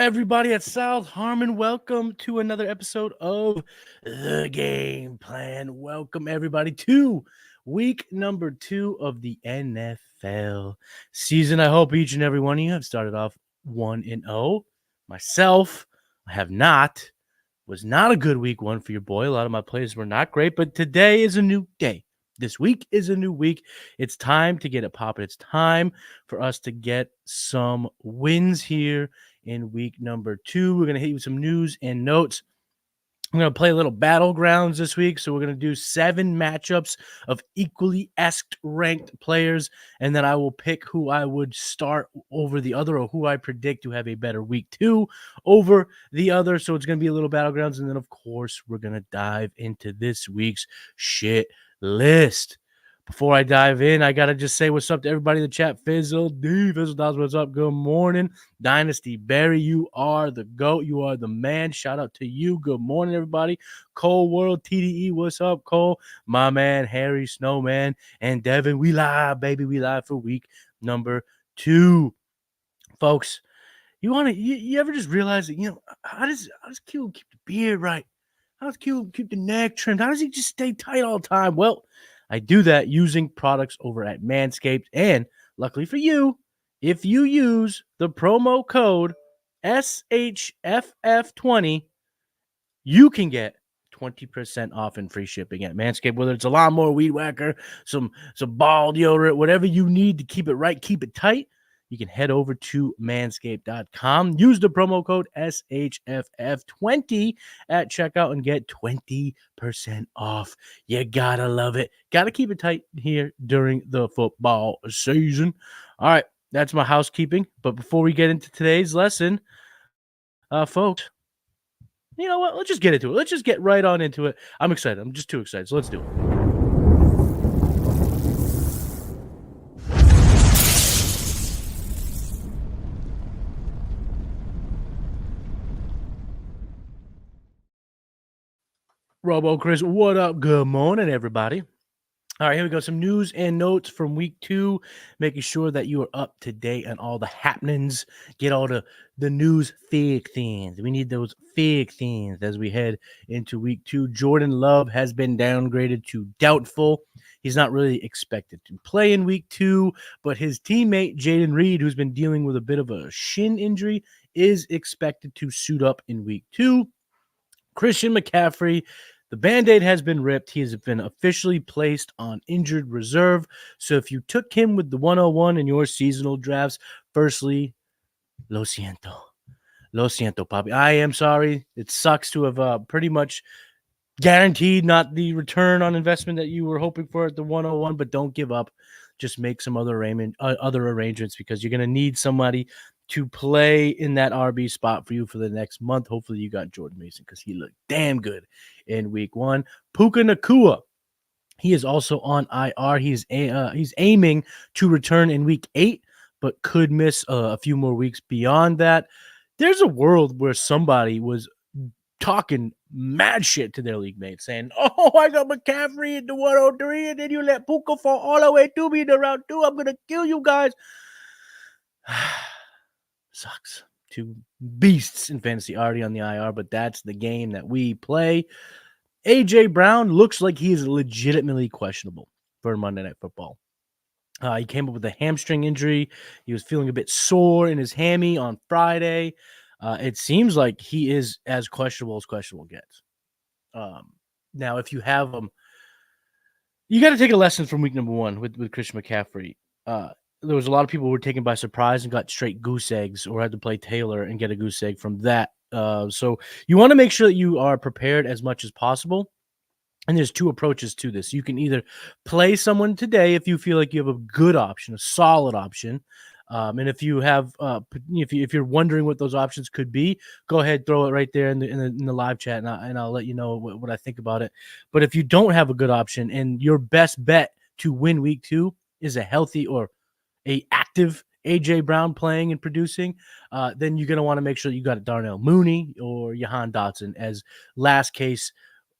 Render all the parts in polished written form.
Everybody at South Harmon, welcome to another episode of The Game Plan. Welcome everybody to week number 2 of the NFL season. I hope each and every one of you have started off 1-0. Myself, I have not. Was not a good week 1 for your boy. A lot of my plays were not great, but today is a new day. This week is a new week. It's time to get it popping. It's time for us to get some wins here in week number 2. We're going to hit you with some news and notes. I'm going to play a little battlegrounds this week. So we're going to do 7 matchups of equally ranked players. And then I will pick who I would start over the other or who I predict to have a better week 2 over the other. So it's going to be a little battlegrounds. And then, of course, we're going to dive into this week's shit list. Before I dive in, I got to just say what's up to everybody in the chat. Fizzle D, Fizzle Dogs, what's up? Good morning. Dynasty Barry, you are the GOAT. You are the man. Shout out to you. Good morning, everybody. Cole World TDE, what's up, Cole? My man, Harry Snowman, and Devin, we live, baby. We live for week number 2. Folks, you ever just realize that, how does Q keep the beard right? How does Q keep the neck trimmed? How does he just stay tight all the time? Well, I do that using products over at Manscaped. And luckily for you, if you use the promo code SHFF20, you can get 20% off and free shipping at Manscaped. Whether it's a lawnmower, weed whacker, some ball deodorant, whatever you need to keep it right, keep it tight, you can head over to manscaped.com. Use the promo code SHFF20 at checkout and get 20% off. You gotta love it. Gotta keep it tight here during the football season. All right, that's my housekeeping. But before we get into today's lesson, folks, you know what? Let's just get into it. Let's just get right on into it. I'm excited. I'm just too excited. So let's do it. Robo Chris, what up? Good morning, everybody. All right, here we go. Some news and notes from week 2, making sure that you are up to date on all the happenings. Get all the news fig things. We need those fig things as we head into week 2. Jordan Love has been downgraded to doubtful. He's not really expected to play in week 2, but his teammate, Jaden Reed, who's been dealing with a bit of a shin injury, is expected to suit up in week 2. Christian McCaffrey, the Band-Aid has been ripped. He has been officially placed on injured reserve. So if you took him with the 101 in your seasonal drafts, firstly, lo siento. Lo siento, papi. I am sorry. It sucks to have pretty much guaranteed not the return on investment that you were hoping for at the 101, but don't give up. Just make some other arrangements because you're going to need somebody to play in that RB spot for you for the next month. Hopefully you got Jordan Mason because he looked damn good in week 1. Puka Nacua, he is also on IR. He's aiming to return in week 8, but could miss a few more weeks beyond that. There's a world where somebody was talking mad shit to their league mates, saying, "Oh, I got McCaffrey in the 103, and then you let Puka fall all the way to me in the round 2. I'm gonna kill you guys." Sucks. 2 beasts in fantasy already on the IR, but that's the game that we play. A.J. Brown looks like he is legitimately questionable for Monday Night Football. He came up with a hamstring injury. He was feeling a bit sore in his hammy on Friday. It seems like he is as questionable gets. Now, if you have him, you got to take a lesson from week number 1 with Christian McCaffrey. There was a lot of people who were taken by surprise and got straight goose eggs or had to play Taylor and get a goose egg from that. So you want to make sure that you are prepared as much as possible. And there's 2 approaches to this. You can either play someone today if you feel like you have a good option, a solid option. And if you have, if you're wondering what those options could be, go ahead, throw it right there in the live chat, and I'll let you know what I think about it. But if you don't have a good option and your best bet to win week 2 is a healthy or a active A.J. Brown playing and producing, then you're going to want to make sure you got a Darnell Mooney or Jahan Dotson as last case,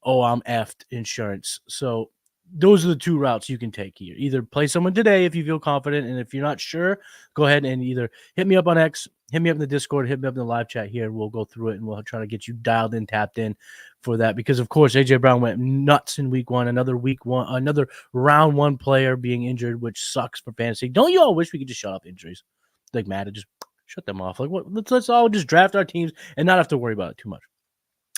I'm effed insurance. So those are the two routes you can take here. Either play someone today if you feel confident, and if you're not sure, go ahead and either hit me up on X, hit me up in the Discord, hit me up in the live chat here. We'll go through it, and we'll try to get you dialed in, tapped in for that. Because, of course, A.J. Brown went nuts in week one. Another round one player being injured, which sucks for fantasy. Don't you all wish we could just shut off injuries? Like, Matty, just shut them off. Like, what? Let's all just draft our teams and not have to worry about it too much.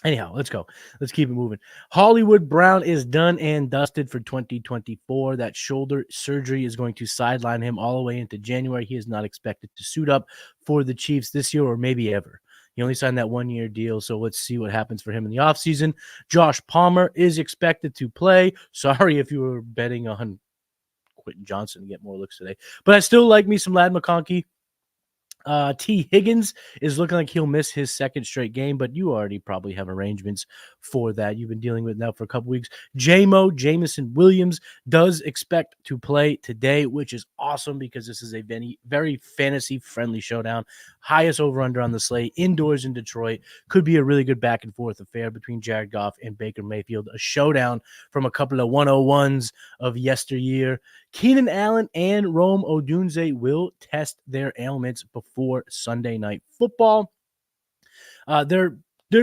Anyhow, let's go. Let's keep it moving. Hollywood Brown is done and dusted for 2024. That shoulder surgery is going to sideline him all the way into January. He is not expected to suit up for the Chiefs this year or maybe ever. He only signed that 1-year deal, so let's see what happens for him in the offseason. Josh Palmer is expected to play. Sorry if you were betting on Quentin Johnson to get more looks today. But I still like me some Ladd McConkey. T. Higgins is looking like he'll miss his second straight game, but you already probably have arrangements for that. You've been dealing with it now for a couple weeks. Jameson Williams does expect to play today, which is awesome because this is a very fantasy-friendly showdown. Highest over-under on the slate, indoors in Detroit. Could be a really good back-and-forth affair between Jared Goff and Baker Mayfield. A showdown from a couple of 101s of yesteryear. Keenan Allen and Rome Odunze will test their ailments before Sunday Night Football. They're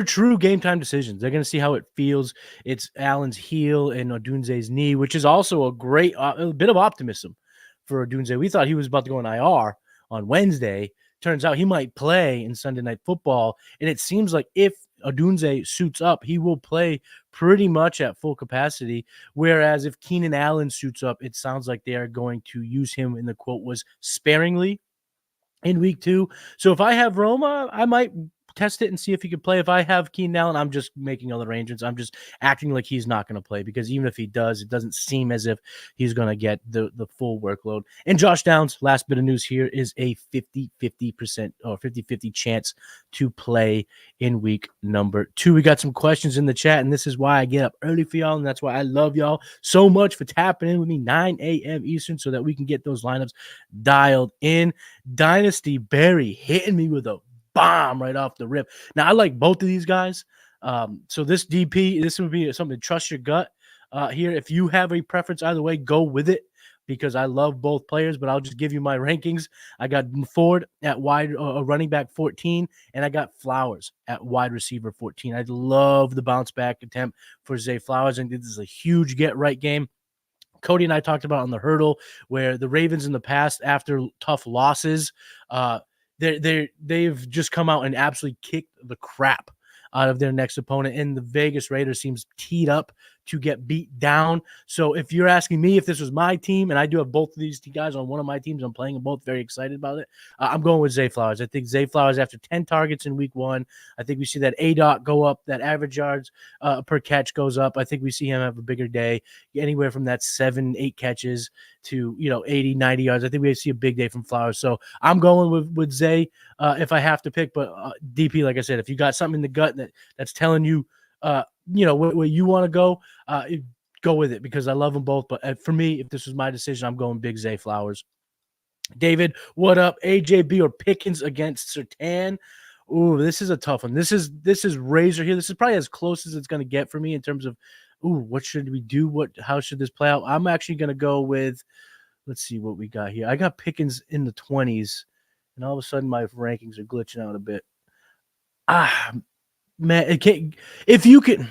true game time decisions. They're going to see how it feels. It's Allen's heel and Odunze's knee, which is also a great a bit of optimism for Odunze. We thought he was about to go on IR on Wednesday. Turns out he might play in Sunday Night Football, and it seems like if Odunze suits up, he will play pretty much at full capacity. Whereas if Keenan Allen suits up, it sounds like they are going to use him, and the quote was sparingly in week 2. So if I have Roma, I might test it and see if he could play. If I have Keenan Allen, I'm just making other arrangements. I'm just acting like he's not going to play because even if he does, it doesn't seem as if he's going to get the full workload. And Josh Downs, last bit of news here, is a 50% or 50-50 chance to play in week number 2. We got some questions in the chat, and this is why I get up early for y'all, and that's why I love y'all so much for tapping in with me 9 a.m. Eastern so that we can get those lineups dialed in. Dynasty Barry hitting me with a bomb right off the rip. Now, I like both of these guys. So this DP, this would be something to trust your gut here. If you have a preference either way, go with it because I love both players, but I'll just give you my rankings. I got Ford at running back 14, and I got Flowers at wide receiver 14. I love the bounce back attempt for Zay Flowers, and this is a huge get-right game. Cody and I talked about on the hurdle where the Ravens in the past, after tough losses, they've just come out and absolutely kicked the crap out of their next opponent, and the Vegas Raiders seems teed up to get beat down. So if you're asking me if this was my team, and I do have both of these guys on one of my teams, I'm playing them both, very excited about it. I'm going with Zay Flowers. I think Zay Flowers, after 10 targets in week 1, I think we see that ADOT go up, that average yards per catch goes up. I think we see him have a bigger day, anywhere from that 7-8 catches to 80, 90 yards. I think we see a big day from Flowers. So I'm going with Zay if I have to pick. But DP, like I said, if you got something in the gut that's telling you where you want to go with it because I love them both. But for me, if this was my decision, I'm going big Zay Flowers. David, what up? AJB or Pickens against Surtain? Ooh, this is a tough one. This is razor here. This is probably as close as it's going to get for me in terms of, what should we do? How should this play out? I'm actually going to go with, let's see what we got here. I got Pickens in the 20s, and all of a sudden my rankings are glitching out a bit. Man, if you can,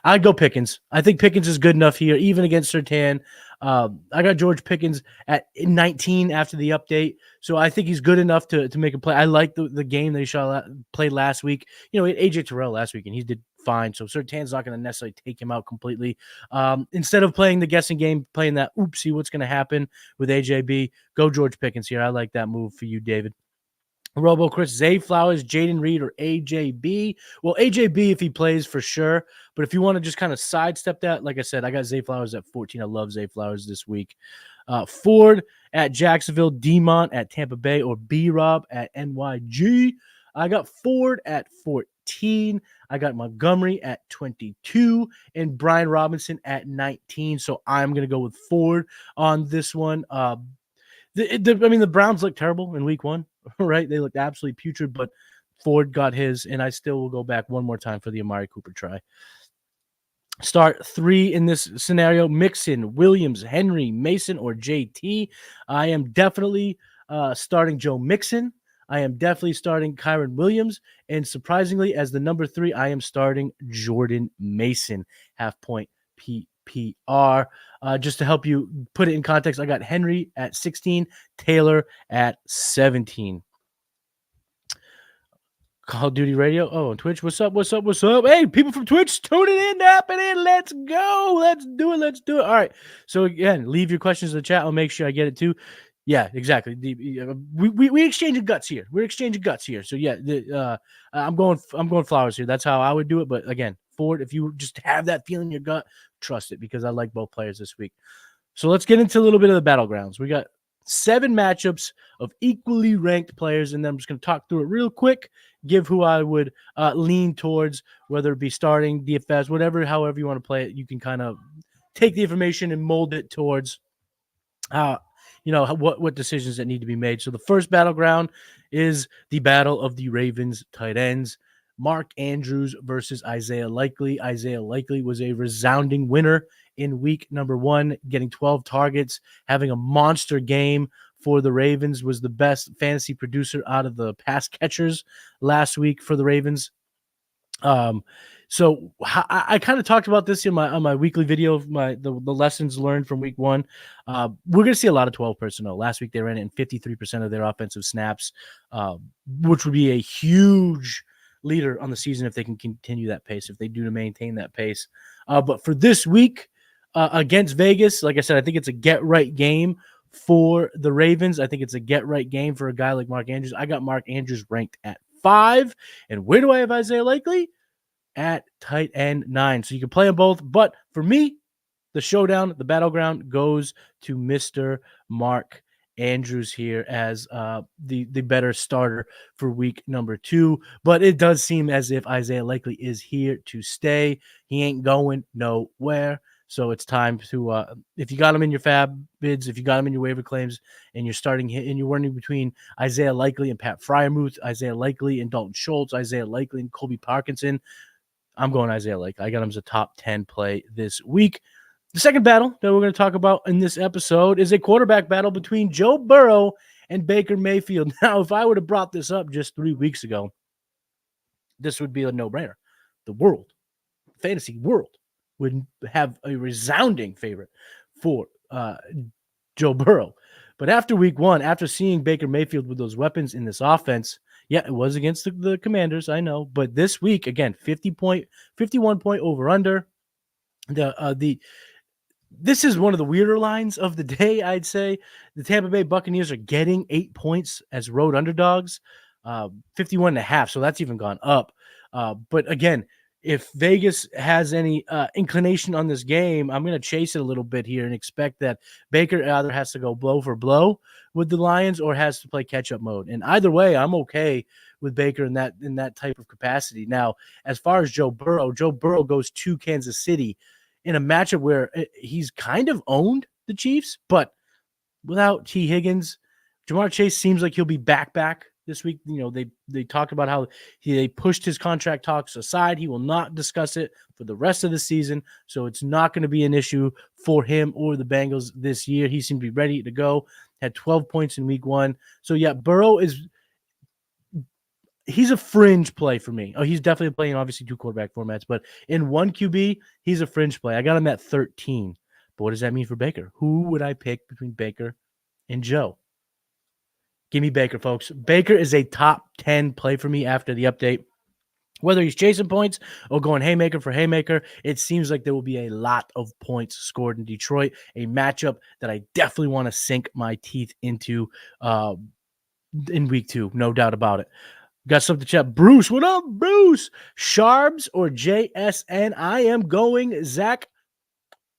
I'd go Pickens. I think Pickens is good enough here, even against Surtain. I got George Pickens at 19 after the update, so I think he's good enough to make a play. I like the game that he played last week. AJ Terrell last week, and he did fine, so Surtain's not going to necessarily take him out completely. Instead of playing the guessing game, playing that, oopsie, what's going to happen with AJB, go George Pickens here. I like that move for you, David. Robo Chris, Zay Flowers, Jaden Reed, or AJB. Well, AJB if he plays for sure. But if you want to just kind of sidestep that, like I said, I got Zay Flowers at 14. I love Zay Flowers this week. Ford at Jacksonville, Demont at Tampa Bay, or B-Rob at NYG. I got Ford at 14. I got Montgomery at 22 and Brian Robinson at 19. So I'm going to go with Ford on this one. The Browns look terrible in week 1. Right? They looked absolutely putrid, but Ford got his, and I still will go back one more time for the Amari Cooper try. Start 3 in this scenario: Mixon, Williams, Henry, Mason, or JT. I am definitely starting Joe Mixon. I am definitely starting Kyron Williams. And surprisingly, as the number 3, I am starting Jordan Mason, half point PPR. Just to help you put it in context, I got Henry at 16, Taylor at 17. Call of Duty Radio. Oh, on Twitch. What's up? What's up? What's up? Hey, people from Twitch tuning in, tapping in. Let's go. Let's do it. Let's do it. All right. So again, leave your questions in the chat. I'll make sure I get it too. Yeah, exactly. We exchanging guts here. We're exchanging guts here. So yeah, I'm going flowers here. That's how I would do it. But again, Ford, if you just have that feeling in your gut, trust it, because I like both players this week. So let's get into a little bit of the battlegrounds. We got 7 matchups of equally ranked players, and then I'm just going to talk through it real quick, give who I would lean towards, whether it be starting, DFS, whatever, however you want to play it. You can kind of take the information and mold it towards what decisions that need to be made. So the first battleground is the battle of the Ravens tight ends. Mark Andrews versus Isaiah Likely. Isaiah Likely was a resounding winner in week number 1, getting 12 targets, having a monster game for the Ravens, was the best fantasy producer out of the pass catchers last week for the Ravens. So I kind of talked about this in my weekly video of the lessons learned from week 1. We're going to see a lot of 12 personnel. Last week they ran it in 53% of their offensive snaps, which would be a huge leader on the season if they can continue that pace, if they do to maintain that pace. But for this week against Vegas, like I said, I think it's a get-right game for the Ravens. I think it's a get-right game for a guy like Mark Andrews. I got Mark Andrews ranked at 5. And where do I have Isaiah Likely? At tight end 9. So you can play them both. But for me, the showdown, the battleground goes to Mr. Mark Andrews here as the better starter for week number 2. But it does seem as if Isaiah Likely is here to stay. He ain't going nowhere. So it's time to, if you got him in your fab bids, if you got him in your waiver claims, and you're starting and you're running between Isaiah Likely and Pat Fryermuth, Isaiah Likely and Dalton Schultz, Isaiah Likely and Colby Parkinson, I'm going Isaiah Likely. I got him as a top 10 play this week. The second battle that we're going to talk about in this episode is a quarterback battle between Joe Burrow and Baker Mayfield. Now, if I would have brought this up just 3 weeks ago, this would be a no-brainer. The fantasy world, would have a resounding favorite for Joe Burrow. But after week 1, after seeing Baker Mayfield with those weapons in this offense, yeah, it was against the Commanders, I know. But this week, again, 51 point over under. This is one of the weirder lines of the day, I'd say. The Tampa Bay Buccaneers are getting 8 points as road underdogs, 51.5. So that's even gone up. But again, if Vegas has any inclination on this game, I'm going to chase it a little bit here and expect that Baker either has to go blow for blow with the Lions or has to play catch-up mode. And either way, I'm okay with Baker in that type of capacity. Now, as far as Joe Burrow goes to Kansas City in a matchup where he's kind of owned the Chiefs, but without T. Higgins, Jamar Chase seems like he'll be back this week. You know, they talked about how they pushed his contract talks aside. He will not discuss it for the rest of the season, so it's not going to be an issue for him or the Bengals this year. He seemed to be ready to go. Had 12 points in week 1. So yeah, Burrow he's a fringe play for me. Oh, he's definitely playing obviously 2 quarterback formats, but in 1 QB, he's a fringe play. I got him at 13. But what does that mean for Baker? Who would I pick between Baker and Joe? Give me Baker, folks. Baker is a top 10 play for me after the update. Whether he's chasing points or going haymaker for haymaker, it seems like there will be a lot of points scored in Detroit, a matchup that I definitely want to sink my teeth into in week 2, no doubt about it. Got something to chat. Bruce, what up, Bruce? Sharbs or JSN? I am going Zach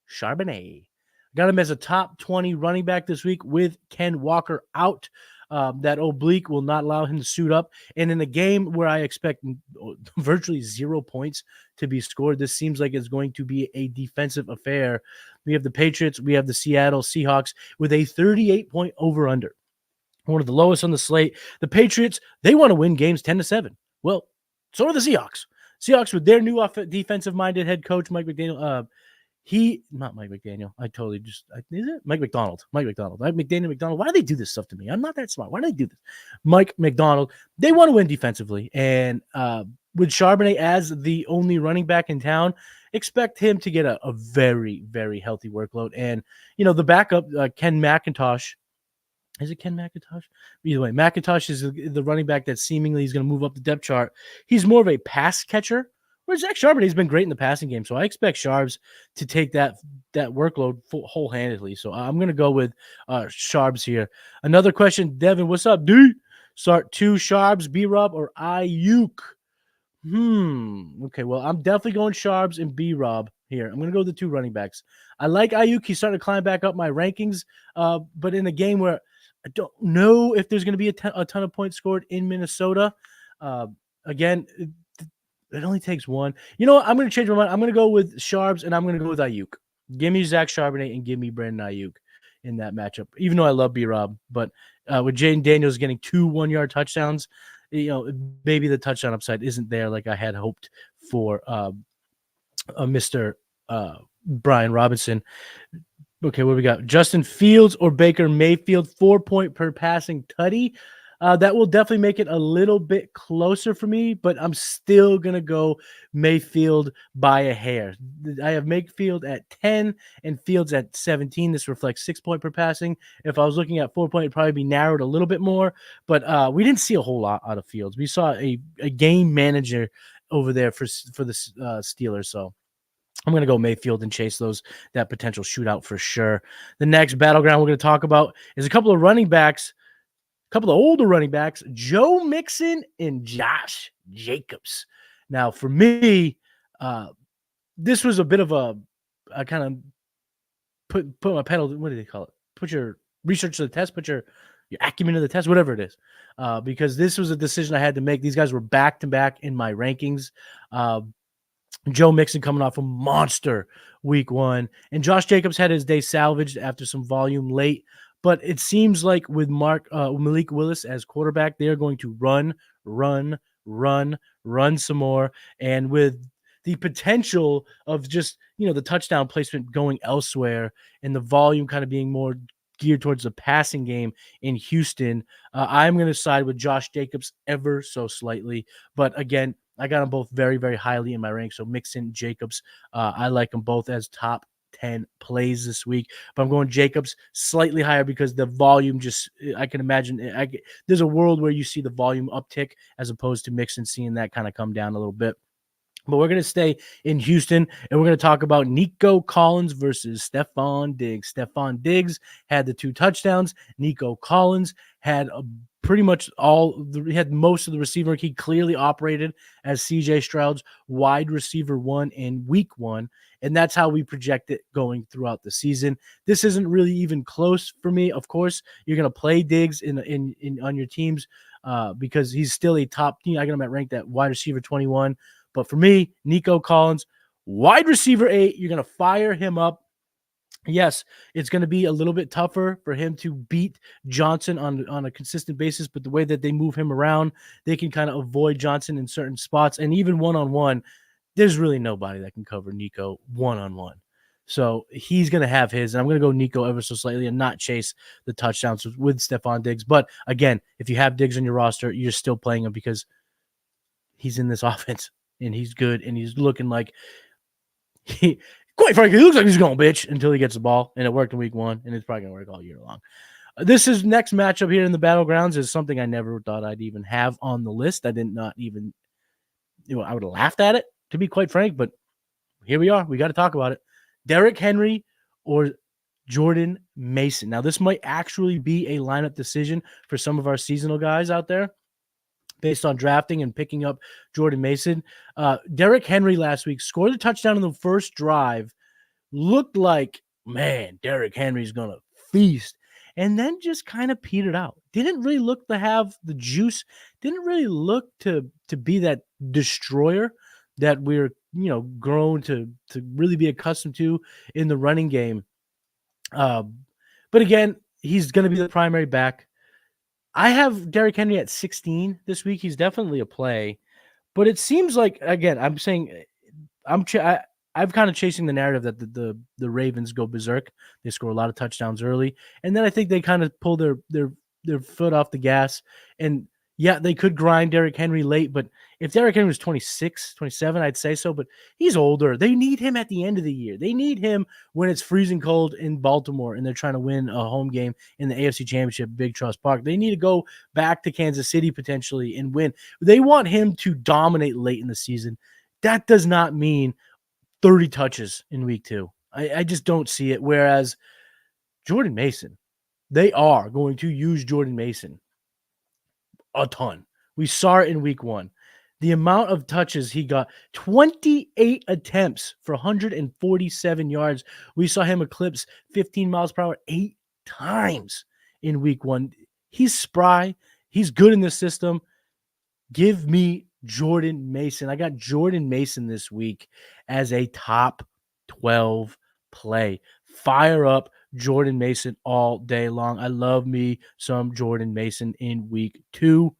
Charbonnet. Got him as a top 20 running back this week with Ken Walker out. That oblique will not allow him to suit up. And in a game where I expect virtually 0 points to be scored, this seems like it's going to be a defensive affair. We have the Patriots. We have the Seattle Seahawks with a 38-point over-under. One of the lowest on the slate. The Patriots, they want to win games 10-7. Well, so are the Seahawks. Seahawks with their new defensive-minded head coach, Mike McDaniel. Not Mike McDaniel. Is it Mike McDonald? Mike McDonald. McDaniel. Why do they do this stuff to me? I'm not that smart. Why do they do this? Mike McDonald. They want to win defensively. And with Charbonnet as the only running back in town, expect him to get a very, very healthy workload. And, the backup, Ken McIntosh. Is it Ken McIntosh? Either way, McIntosh is the running back that seemingly is going to move up the depth chart. He's more of a pass catcher, whereas Zach Charbonnet has been great in the passing game. So I expect Sharbs to take that workload whole-handedly. So I'm going to go with Sharbs here. Another question, Devin, what's up, dude? Start 2 Sharbs, B-Rob, or Ayuk? Okay, well, I'm definitely going Sharbs and B-Rob here. I'm going to go with the 2 running backs. I like Ayuk. He's starting to climb back up my rankings, but in a game where I don't know if there's going to be a ton of points scored in Minnesota. Again, it only takes one. You know what? I'm going to change my mind. I'm going to go with Sharbs, and I'm going to go with Ayuk. Give me Zach Charbonnet and give me Brandon Ayuk in that matchup, even though I love B-Rob. But with Jaden Daniels getting 2 one-yard touchdowns, maybe the touchdown upside isn't there like I had hoped for Mr. Brian Robinson. Okay, what do we got? Justin Fields or Baker Mayfield, 4-point per passing tutty. That will definitely make it a little bit closer for me, but I'm still going to go Mayfield by a hair. I have Mayfield at 10 and Fields at 17. This reflects 6-point per passing. If I was looking at 4-point, it'd probably be narrowed a little bit more, but we didn't see a whole lot out of Fields. We saw a game manager over there for the Steelers, so I'm going to go Mayfield and chase that potential shootout for sure. The next battleground we're going to talk about is a couple of running backs, a couple of older running backs, Joe Mixon and Josh Jacobs. Now, for me, this was a bit of a kind of put my pedal. What do they call it? Put your research to the test. Put your acumen to the test. Whatever it is, because this was a decision I had to make. These guys were back to back in my rankings. Joe Mixon coming off a monster week 1, and Josh Jacobs had his day salvaged after some volume late. But it seems like with Malik Willis as quarterback, they are going to run some more. And with the potential of just, the touchdown placement going elsewhere and the volume kind of being more geared towards the passing game in Houston, I'm going to side with Josh Jacobs ever so slightly. But again, I got them both very, very highly in my rank. So Mixon, Jacobs, I like them both as top 10 plays this week. But I'm going Jacobs slightly higher because the volume I can imagine. There's a world where you see the volume uptick as opposed to Mixon seeing that kind of come down a little bit. But we're going to stay in Houston, and we're going to talk about Nico Collins versus Stephon Diggs. Stephon Diggs had the 2 touchdowns. Nico Collins had pretty much he had most of the receiver. He clearly operated as CJ Stroud's wide receiver 1 in week 1, and that's how we project it going throughout the season. This isn't really even close for me. Of course, you're going to play Diggs on your teams because he's still a top team. I got him at ranked at wide receiver 21. But for me, Nico Collins, wide receiver 8, you're going to fire him up. Yes, it's going to be a little bit tougher for him to beat Johnson on a consistent basis, but the way that they move him around, they can kind of avoid Johnson in certain spots. And even one-on-one, there's really nobody that can cover Nico one-on-one. So he's going to have his, and I'm going to go Nico ever so slightly and not chase the touchdowns with Stephon Diggs. But again, if you have Diggs on your roster, you're still playing him because he's in this offense. And he's good, and he's looking like quite frankly, he looks like he's going to bitch until he gets the ball, and it worked in week 1, and it's probably going to work all year long. This is next matchup here in the Battlegrounds is something I never thought I'd even have on the list. I did not even, I would have laughed at it, to be quite frank, but here we are. We got to talk about it. Derrick Henry or Jordan Mason. Now, this might actually be a lineup decision for some of our seasonal guys out there, based on drafting and picking up Jordan Mason. Derrick Henry last week scored a touchdown in the first drive. Looked like, man, Derrick Henry's going to feast. And then just kind of petered out. Didn't really look to have the juice. Didn't really look to be that destroyer that we're, grown to really be accustomed to in the running game. But again, he's going to be the primary back. I have Derrick Henry at 16 this week. He's definitely a play, But it seems like, again, I'm saying I'm kind of chasing the narrative that the Ravens go berserk. They score a lot of touchdowns early, and then I think they kind of pull their foot off the gas. And yeah, they could grind Derrick Henry late, but if Derrick Henry was 26, 27, I'd say so. But he's older. They need him at the end of the year. They need him when it's freezing cold in Baltimore and they're trying to win a home game in the AFC Championship, Big Trust Park. They need to go back to Kansas City potentially and win. They want him to dominate late in the season. That does not mean 30 touches in week 2. I just don't see it. Whereas Jordan Mason, they are going to use Jordan Mason a ton. We saw it in week 1. The amount of touches he got, 28 attempts for 147 yards. We saw him eclipse 15 miles per hour 8 times in week 1. He's spry. He's good in the system. Give me Jordan Mason. I got Jordan Mason this week as a top 12 play. Fire up Jordan Mason all day long. I love me some Jordan Mason in week 2.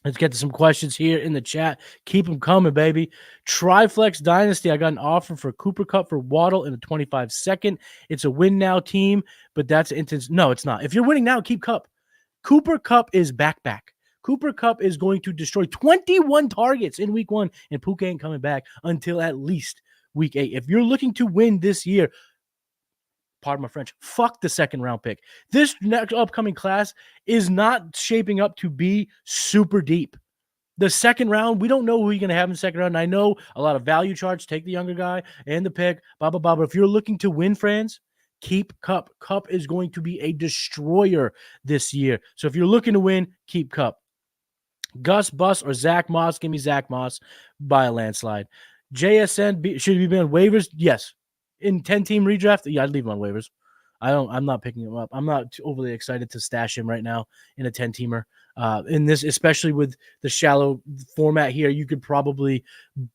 Let's get to some questions here in the chat. Keep them coming, baby. Triflex Dynasty. I got an offer for Cooper Kupp for Waddle in a 25-second. It's a win now team, but that's intense. No, it's not. If you're winning now, keep Kupp. Cooper Kupp is back. Cooper Kupp is going to destroy 21 targets in week 1, and Puka ain't coming back until at least week 8. If you're looking to win this year, pardon my French, fuck the second round pick. This next upcoming class is not shaping up to be super deep. The second round, we don't know who you're going to have in the second round. And I know a lot of value charts, take the younger guy and the pick, blah, blah, blah. But if you're looking to win, friends, keep Kupp. Kupp is going to be a destroyer this year. So if you're looking to win, keep Kupp. Gus Bus or Zach Moss, give me Zach Moss by a landslide. JSN, should he be on waivers? Yes. In 10-team redraft, yeah, I'd leave him on waivers. I'm not picking him up. I'm not overly excited to stash him right now in a 10-teamer. In this, especially with the shallow format here, you could probably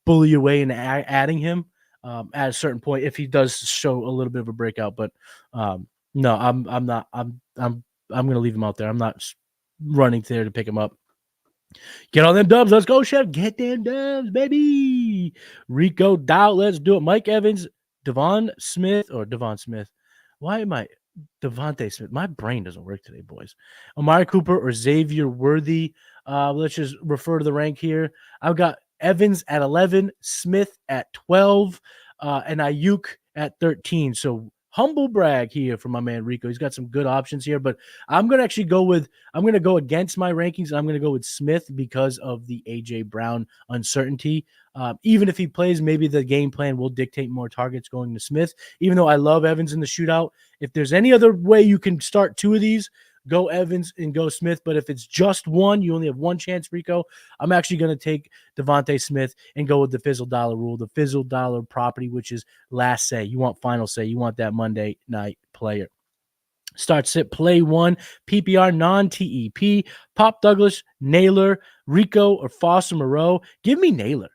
bully your way into adding him at a certain point if he does show a little bit of a breakout. But no, I'm not. I'm going to leave him out there. I'm not running there to pick him up. Get on them dubs. Let's go, Chef. Get them dubs, baby. Rico Dow. Let's do it. Mike Evans, Devon Smith. Why am I Devontae Smith? My brain doesn't work today, boys. Amari Cooper or Xavier Worthy. Let's just refer to the rank here. I've got Evans at 11, Smith at 12, and Ayuk at 13. So humble brag here from my man Rico. He's got some good options here, but I'm going to go against my rankings. I'm going to go with Smith because of the A.J. Brown uncertainty. Even if he plays, maybe the game plan will dictate more targets going to Smith, even though I love Evans in the shootout. If there's any other way you can start 2 of these, go Evans and go Smith. But if it's just one, you only have one chance, Rico. I'm actually going to take Devontae Smith and go with the Fizzle Dollar rule, the Fizzle Dollar property, which is last say. You want final say. You want that Monday night player. Start, sit, play 1, PPR, non-TEP, Pop Douglas, Naylor, Rico, or Foster Moreau. Give me Naylor.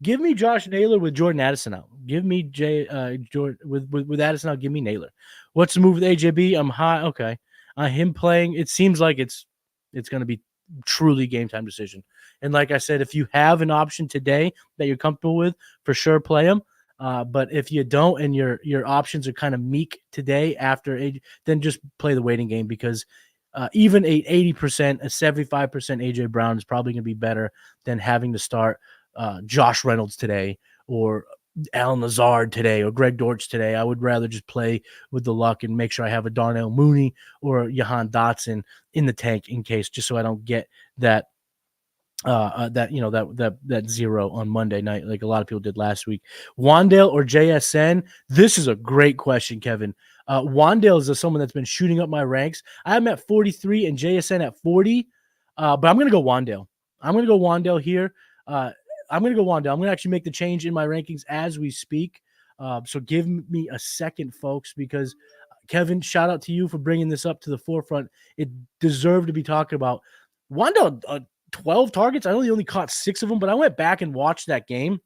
Give me Josh Naylor with Jordan Addison out. Give me Jordan with Addison out. Give me Naylor. What's the move with AJB? I'm high. Okay. Him playing, it seems like it's going to be truly game time decision. And like I said, if you have an option today that you're comfortable with, for sure play him. But if you don't and your options are kind of meek today after age, then just play the waiting game because even a 80%, a 75% AJ Brown is probably going to be better than having to start Josh Reynolds today or Alan Lazard today or Greg Dortch today. I would rather just play with the luck and make sure I have a Darnell Mooney or Jahan Dotson in the tank in case, just so I don't get that zero on Monday night like a lot of people did last week. Wandale or JSN? This is a great question, Kevin. Wandale is someone that's been shooting up my ranks. I'm at 43 and JSN at 40, but I'm going to go Wandale. I'm going to go Wandale here. I'm going to actually make the change in my rankings as we speak. So give me a second, folks, because Kevin, shout out to you for bringing this up to the forefront. It deserved to be talked about. Wandale, 12 targets. I only caught 6 of them, but I went back and watched that game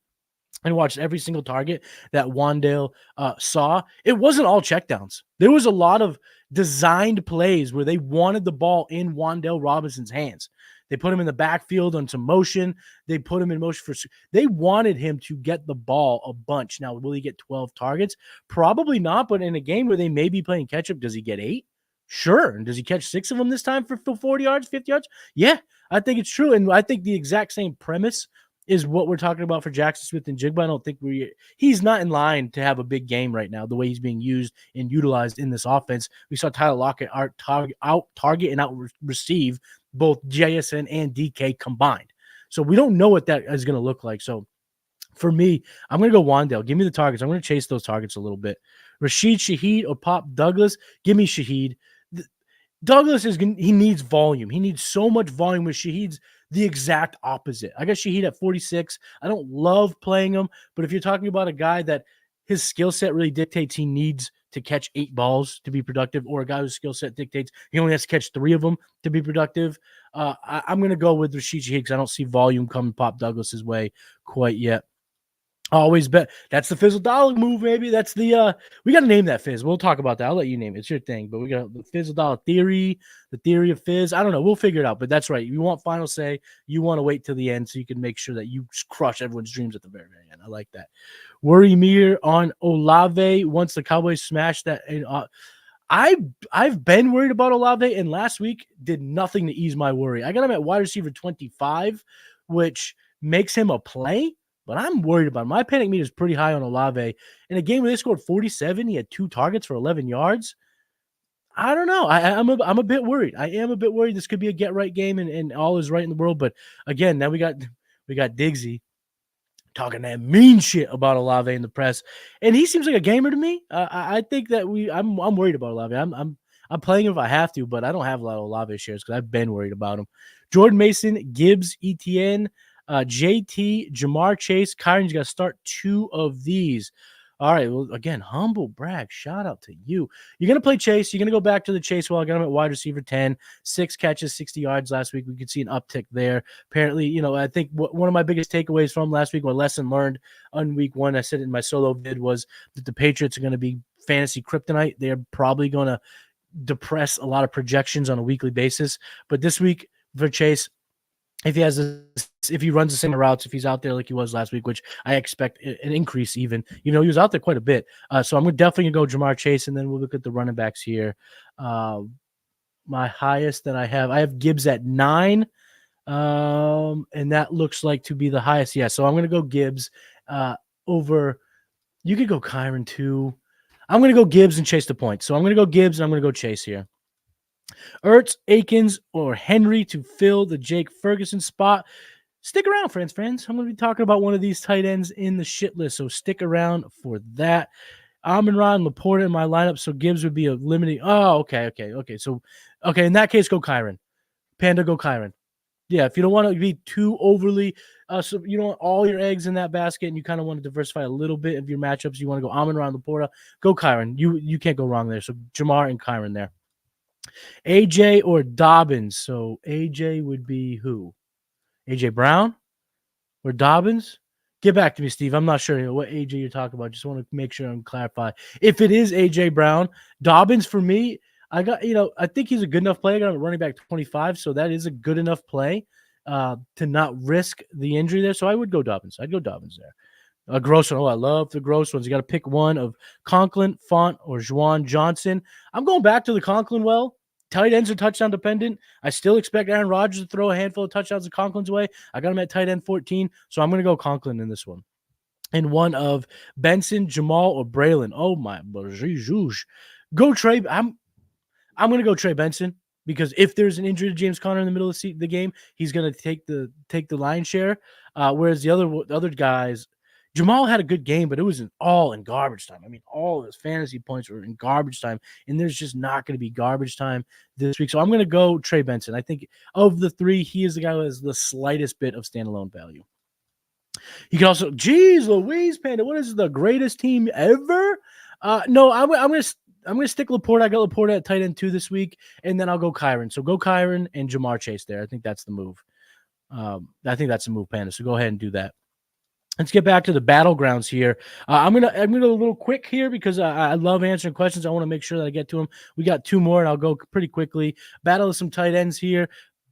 and watched every single target that Wandale saw. It wasn't all checkdowns. There was a lot of designed plays where they wanted the ball in Wandale Robinson's hands. They put him in the backfield on some motion. They put him in motion they wanted him to get the ball a bunch. Now, will he get 12 targets? Probably not, but in a game where they may be playing catch up, does he get 8? Sure. And does he catch 6 of them this time for 40 yards, 50 yards? Yeah, I think it's true. And I think the exact same premise is what we're talking about for Jackson Smith and Jigba. I don't think he's not in line to have a big game right now, the way he's being used and utilized in this offense. We saw Tyler Lockett out target and out receive both JSN and DK combined. So we don't know what that is going to look like. So for me, I'm going to go Wan'Dale. Give me the targets. I'm going to chase those targets a little bit. Rashid Shaheed or Pop Douglas. Give me Shaheed. Douglas he needs volume. He needs so much volume, with Shaheed's the exact opposite. I got Shaheed at 46. I don't love playing him, but if you're talking about a guy that his skill set really dictates he needs to catch 8 balls to be productive, or a guy whose skill set dictates he only has to catch 3 of them to be productive, I'm going to go with Rashid Shaheed because I don't see volume coming Pop Douglas's way quite yet. Always bet. That's the Fizzle Dollar move, maybe. That's the we got to name that Fizz. We'll talk about that. I'll let you name it. It's your thing. But we got the Fizzle Dollar theory, the theory of Fizz. I don't know. We'll figure it out. But that's right. You want final say. You want to wait till the end so you can make sure that you crush everyone's dreams at the very, very end. I like that. Worry me on Olave once the Cowboys smash that. I've been worried about Olave, and last week did nothing to ease my worry. I got him at wide receiver 25, which makes him a play. But I'm worried about him. My panic meter is pretty high on Olave. In a game where they scored 47, he had 2 targets for 11 yards. I don't know. I'm a bit worried. I am a bit worried. This could be a get right game, and all is right in the world. But again, now we got Diggsy talking that mean shit about Olave in the press, and he seems like a gamer to me. I think that I'm worried about Olave. I'm playing him if I have to, but I don't have a lot of Olave shares because I've been worried about him. Jordan Mason, Gibbs, ETN. JT, Jamar Chase, Kyron's got to start 2 of these. All right. Well, again, humble brag. Shout out to you. You're going to play Chase. You're going to go back to the Chase. Well, I got him at wide receiver 10, 6 catches, 60 yards last week. We could see an uptick there. Apparently, I think one of my biggest takeaways from last week, or lesson learned on week 1, I said it in my solo vid, was that the Patriots are going to be fantasy kryptonite. They're probably going to depress a lot of projections on a weekly basis. But this week for Chase, if he runs the same routes, if he's out there like he was last week, which I expect an increase even, he was out there quite a bit. So I'm definitely going to go Jamar Chase, and then we'll look at the running backs here. My highest that I have Gibbs at 9, and that looks like to be the highest. Yeah, so I'm going to go Gibbs over – you could go Kyron too. I'm going to go Gibbs and chase the points. So I'm going to go Gibbs, and I'm going to go Chase here. Ertz, Akins, or Henry to fill the Jake Ferguson spot. Stick around, friends. I'm going to be talking about one of these tight ends in the shit list, so stick around for that. Amon-Ra and Laporta in my lineup, so Gibbs would be a limiting. Oh, okay. So, in that case, go Kyron. Panda, go Kyron. Yeah, if you don't want to be too overly, so you don't want all your eggs in that basket, and you kind of want to diversify a little bit of your matchups, you want to go Amon-Ra and Laporta, go Kyron. You can't go wrong there. So Jamar and Kyron there. AJ or Dobbins. So AJ would be who? AJ Brown or Dobbins? Get back to me, Steve. I'm not sure what AJ you're talking about. Just want to make sure I'm clarify. If it is AJ Brown, Dobbins for me, I think he's a good enough player. I got him at running back 25, so that is a good enough play to not risk the injury there. So I would go Dobbins. I'd go Dobbins there. A gross one. Oh, I love the gross ones. You got to pick one of Conklin, Font, or Juwan Johnson. I'm going back to the Conklin well. Tight ends are touchdown dependent. I still expect Aaron Rodgers to throw a handful of touchdowns at Conklin's way. I got him at tight end 14, so I'm going to go Conklin in this one. And one of Benson, Jamal, or Braylon. Oh, my. Go Trey. I'm going to go Trey Benson, because if there's an injury to James Conner in the middle of the game, he's going to take the lion's share. Whereas the other guys, Jamal had a good game, but it was all in garbage time. I mean, all of his fantasy points were in garbage time, and there's just not going to be garbage time this week. So I'm going to go Trey Benson. I think of the 3, he is the guy who has the slightest bit of standalone value. You can also, geez, Louise, Panda, what is the greatest team ever? No, I'm going to stick Laporta. I got Laporta at tight end 2 this week, and then I'll go Kyron. So go Kyron and Jamar Chase there. I think that's the move. Panda. So go ahead and do that. Let's get back to the battlegrounds here. I'm gonna a little quick here because I love answering questions. I want to make sure that I get to them. We got 2 more, and I'll go pretty quickly. Battle of some tight ends here.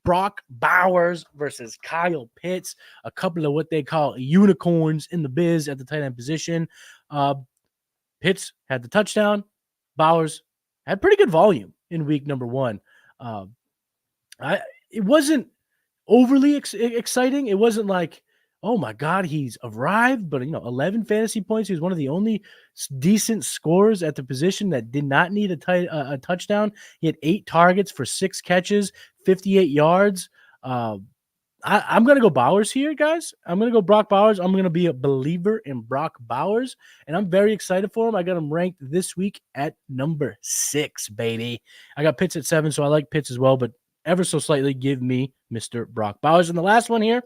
Brock Bowers versus Kyle Pitts, a couple of what they call unicorns in the biz at the tight end position. Pitts had the touchdown. Bowers had pretty good volume in week number 1. It wasn't overly exciting. It wasn't like, oh my God, he's arrived, but 11 fantasy points. He was one of the only decent scorers at the position that did not need a touchdown. He had 8 targets for 6 catches, 58 yards. I'm going to go Bowers here, guys. I'm going to go Brock Bowers. I'm going to be a believer in Brock Bowers, and I'm very excited for him. I got him ranked this week at number 6, baby. I got Pitts at 7, so I like Pitts as well, but ever so slightly give me Mr. Brock Bowers. And the last one here,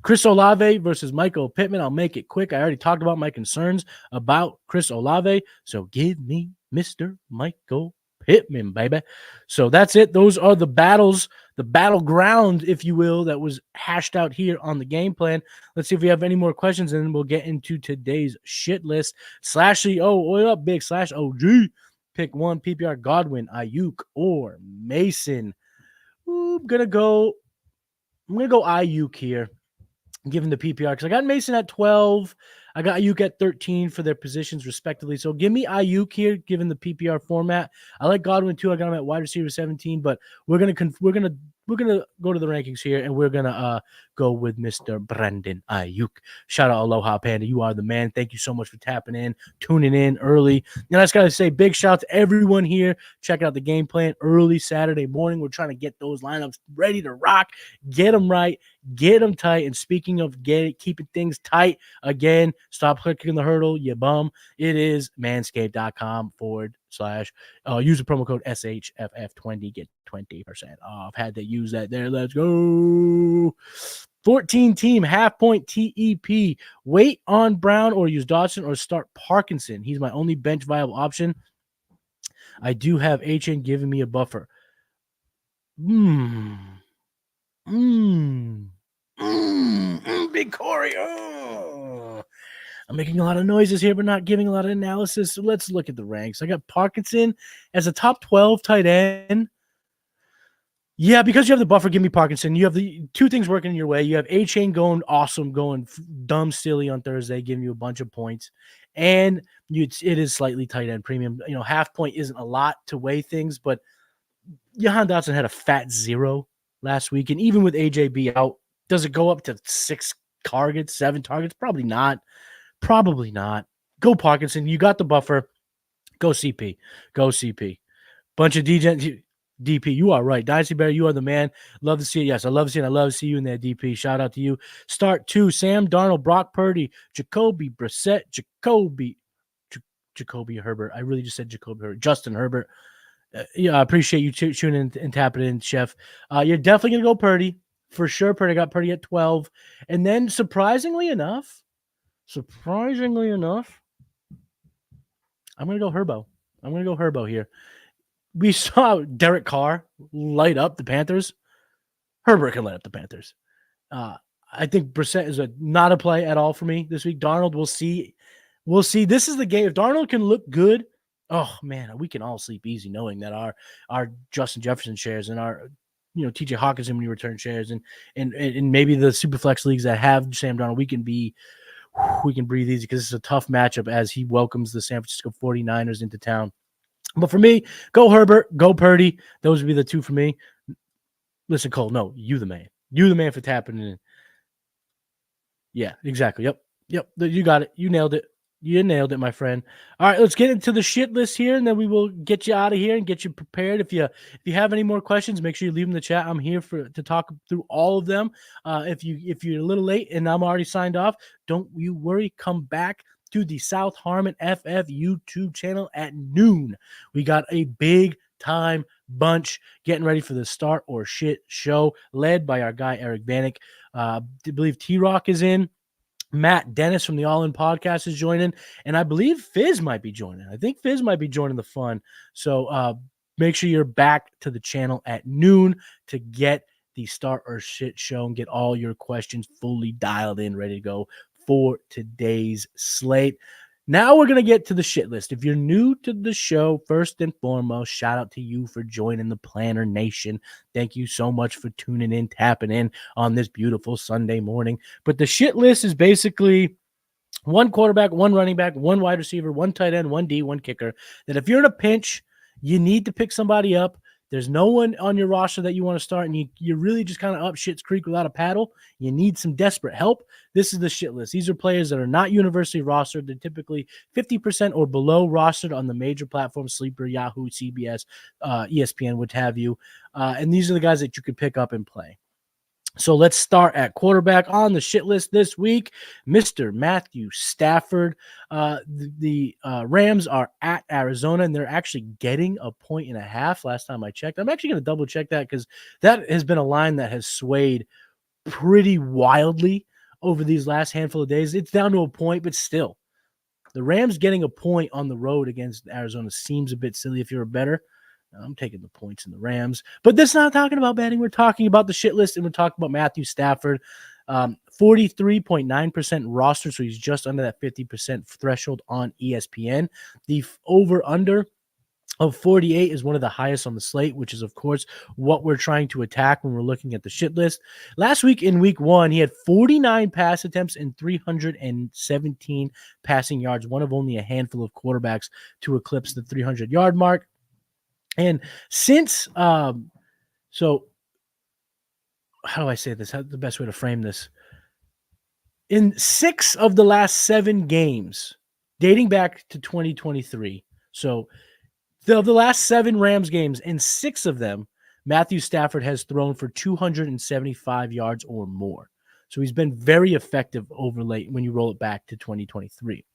Chris Olave versus Michael Pittman. I'll make it quick. I already talked about my concerns about Chris Olave, so give me Mr. Michael Pittman, baby. So that's it. Those are the battles, the battleground, if you will, that was hashed out here on the game plan. Let's see if we have any more questions, and then we'll get into today's shit list. Slashy, oil up, big slash OG. Pick 1, PPR, Godwin, Ayuk, or Mason. I'm gonna go Ayuk here, given the PPR, because I got Mason at 12. I got Ayuk at 13 for their positions respectively. So give me Ayuk here, given the PPR format. I like Godwin too. I got him at wide receiver 17, but we're gonna go to the rankings here, and we're gonna go with Mr. Brandon Ayuk. Shout out Aloha Panda, you are the man. Thank you so much for tapping in, tuning in early. And I just gotta say, big shout out to everyone here. Check out the game plan early Saturday morning. We're trying to get those lineups ready to rock, get them right, get them tight. And speaking of keeping things tight, again, stop clicking the hurdle, you bum. It is manscaped.com/ use the promo code SHFF20, get 20% off. Had to use that there. Let's go. 14 team half point TEP. Wait on Brown or use Dodson or start Parkinson. He's my only bench viable option. I do have HN giving me a buffer. Big Corey. I'm making a lot of noises here, but not giving a lot of analysis. So let's look at the ranks. I got Parkinson as a top 12 tight end. Yeah, because you have the buffer, give me Parkinson. You have the 2 things working in your way. You have A-Chain going awesome, going dumb silly on Thursday, giving you a bunch of points. And it is slightly tight end premium. Half point isn't a lot to weigh things, but Jahan Dotson had a fat 0 last week. And even with AJB out, does it go up to 6 targets, 7 targets? Probably not. Go Parkinson. You got the buffer. Go CP. Bunch of DP. You are right. Dynasty Bear, you are the man. Love to see it. Yes, I love to see it. I love to see you in there, DP. Shout out to you. Start 2, Sam Darnold, Brock Purdy, Jacoby Brissett, Jacoby Herbert. I really just said Jacoby Herbert. Justin Herbert. I appreciate you tuning in and tapping in, Chef. You're definitely going to go Purdy. For sure, Purdy. I got Purdy at 12. And then surprisingly enough, I'm going to go Herbo here. We saw Derek Carr light up the Panthers. Herbert can light up the Panthers. I think Brissett is not a play at all for me this week. Darnold, we'll see. This is the game. If Darnold can look good, oh man, we can all sleep easy knowing that our Justin Jefferson shares and our TJ Hawkinson when you return shares and maybe the Superflex leagues that have Sam Darnold, we can breathe easy because it's a tough matchup as he welcomes the San Francisco 49ers into town. But for me, go Herbert, go Purdy. Those would be the 2 for me. Listen, Cole, no, you the man. You the man for tapping in. Yeah, exactly. Yep. You got it. You nailed it. You nailed it, my friend. All right, let's get into the shit list here, and then we will get you out of here and get you prepared. If you have any more questions, make sure you leave them in the chat. I'm here to talk through all of them. If you're a little late and I'm already signed off, don't you worry. Come back to the South Harmon FF YouTube channel at noon. We got a big time bunch getting ready for the Start or Shit show led by our guy Eric Vanek. I believe T-Rock is in. Matt Dennis from the All In Podcast is joining, and I believe Fizz might be joining. I think Fizz might be joining the fun. So make sure you're back to the channel at noon to get the Start or Shit show and get all your questions fully dialed in, ready to go for today's slate. Now we're going to get to the shit list. If you're new to the show, first and foremost, shout out to you for joining the Planner Nation. Thank you so much for tuning in, tapping in on this beautiful Sunday morning. But the shit list is basically one quarterback, one running back, one wide receiver, one tight end, one D, one kicker. That if you're in a pinch, you need to pick somebody up. There's no one on your roster that you want to start, and you're really just kind of up shit's creek without a paddle. You need some desperate help. This is the shit list. These are players that are not university rostered. They're typically 50% or below rostered on the major platforms, Sleeper, Yahoo, CBS, ESPN, what have you. And these are the guys that you could pick up and play. So let's start at quarterback on the shit list this week, Mr. Matthew Stafford. The Rams are at Arizona, and they're actually getting 1.5 last time I checked. I'm actually going to double check that because that has been a line that has swayed pretty wildly over these last handful of days. It's down to a point, but still. The Rams getting a point on the road against Arizona seems a bit silly if you're a bettor. I'm taking the points in the Rams. But that's not talking about betting. We're talking about the shit list, and we're talking about Matthew Stafford. 43.9% roster, so he's just under that 50% threshold on ESPN. The over-under of 48 is one of the highest on the slate, which is, of course, what we're trying to attack when we're looking at the shit list. Last week in week 1, he had 49 pass attempts and 317 passing yards, one of only a handful of quarterbacks to eclipse the 300-yard mark. And since, so how do I say this? How's the best way to frame this? In 6 of the last 7 games, dating back to 2023, so the last 7 Rams games, in 6 of them, Matthew Stafford has thrown for 275 yards or more. So he's been very effective over late when you roll it back to 2023.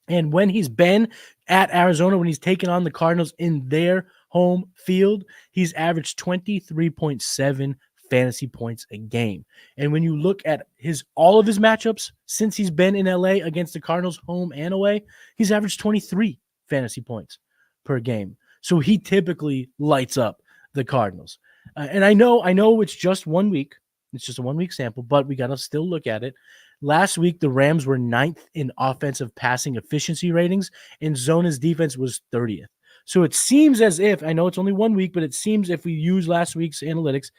And when he's been at Arizona, when he's taken on the Cardinals in their home field, he's averaged 23.7 fantasy points a game. And when you look at all of his matchups since he's been in LA against the Cardinals home and away, he's averaged 23 fantasy points per game. So he typically lights up the Cardinals. And I know it's just 1 week. It's just a 1 week sample, but we got to still look at it. Last week, the Rams were 9th in offensive passing efficiency ratings, and Zona's defense was 30th. So it seems as if, I know it's only 1 week, but it seems if we use last week's analytics,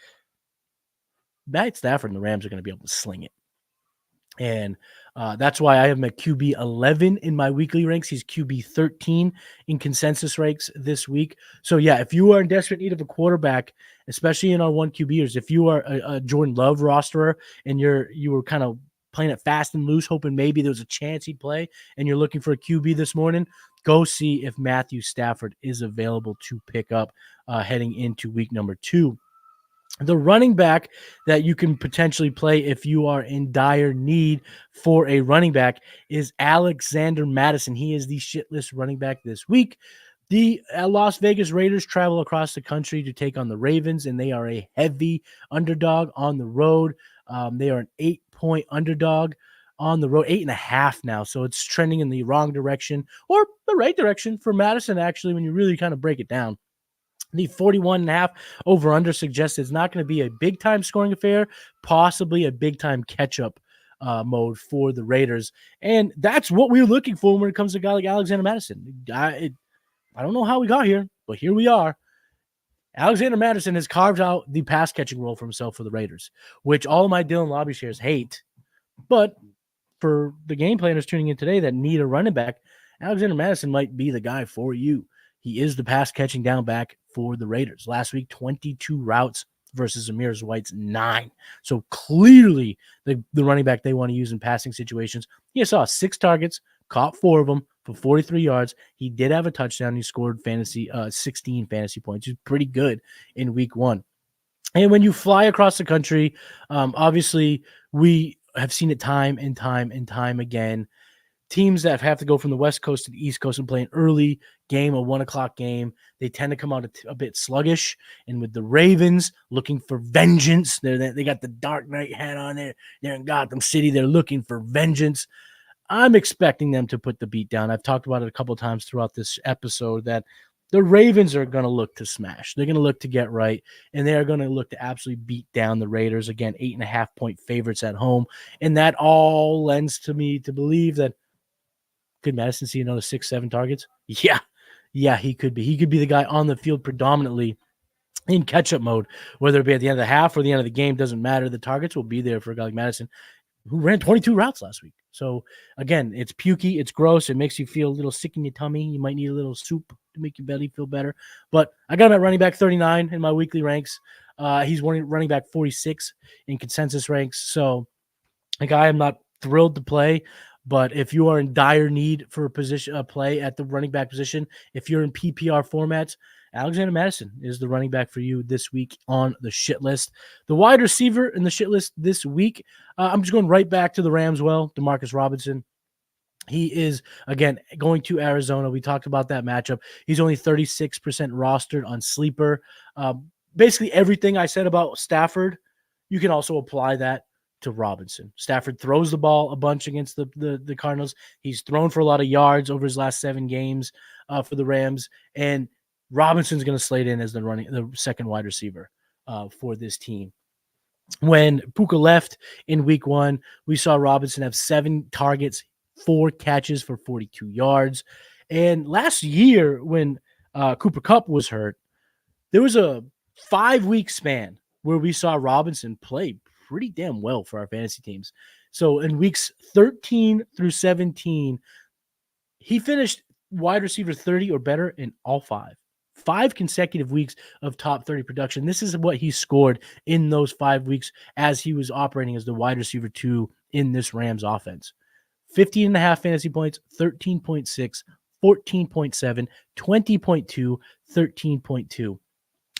Matt Stafford and the Rams are going to be able to sling it. And that's why I have him at QB 11 in my weekly ranks. He's QB 13 in consensus ranks this week. So, yeah, if you are in desperate need of a quarterback, especially in our 1 QBers, if you are a Jordan Love rosterer and you were kind of playing it fast and loose, hoping maybe there was a chance he'd play, and you're looking for a QB this morning, go see if Matthew Stafford is available to pick up heading into week number 2. The running back that you can potentially play if you are in dire need for a running back is Alexander Mattison. He is the shitless running back this week. The Las Vegas Raiders travel across the country to take on the Ravens, and they are a heavy underdog on the road. They are an 8-point underdog on the road, 8.5 now. So it's trending in the wrong direction or the right direction for Madison, actually, when you really kind of break it down. The 41.5 over-under suggests it's not going to be a big-time scoring affair, possibly a big-time catch-up mode for the Raiders. And that's what we're looking for when it comes to a guy like Alexander Mattison. I don't know how we got here, but here we are. Alexander Mattison has carved out the pass-catching role for himself for the Raiders, which all of my Dylan Lobby shares hate. But for the game planners tuning in today that need a running back, Alexander Mattison might be the guy for you. He is the pass-catching down back for the Raiders. Last week, 22 routes versus Amir White's 9. So clearly the running back they want to use in passing situations. He saw 6 targets, caught 4 of them for 43 yards. He did have a touchdown. He scored 16 fantasy points. He's pretty good in week 1. And when you fly across the country, obviously we have seen it time and time again. Teams that have to go from the West Coast to the East Coast and play an early game, a 1 o'clock game, they tend to come out a bit sluggish. And with the Ravens looking for vengeance, they got the Dark Knight hat on there. They're in Gotham City. They're looking for vengeance. I'm expecting them to put the beat down. I've talked about it a couple of times throughout this episode that the Ravens are going to look to smash. They're going to look to get right, and they are going to look to absolutely beat down the Raiders. Again, 8.5-point favorites at home. And that all lends to me to believe that Could Madison see another 6-7 targets? Yeah, he could be. He could be the guy on the field predominantly in catch-up mode, whether it be at the end of the half or the end of the game, doesn't matter. The targets will be there for a guy like Madison, who ran 22 routes last week. So, again, it's pukey, it's gross, it makes you feel a little sick in your tummy. You might need a little soup to make your belly feel better. But I got him at running back 39 in my weekly ranks. He's running back 46 in consensus ranks. So, a guy I'm not thrilled to play, but if you are in dire need for a play at the running back position, if you're in PPR formats, Alexander Madison is the running back for you this week on the shit list. The wide receiver in the shit list this week, I'm just going right back to the Rams. Demarcus Robinson. He is, again, going to Arizona. We talked about that matchup. He's only 36% rostered on Sleeper. Basically, everything I said about Stafford, you can also apply that to Robinson. Stafford throws the ball a bunch against the Cardinals. He's thrown for a lot of yards over his last 7 games for the Rams, and Robinson's going to slate in as the second wide receiver for this team. When Puka left in week 1, we saw Robinson have 7 targets, 4 catches for 42 yards. And last year, when Cooper Kupp was hurt, there was a 5-week span where we saw Robinson play pretty damn well for our fantasy teams. So in weeks 13 through 17, he finished wide receiver 30 or better in all 5 consecutive weeks of top 30 production. This is what he scored in those 5 weeks as he was operating as the wide receiver 2 in this Rams offense. 15.5 fantasy points, 13.6, 14.7, 20.2, 13.2.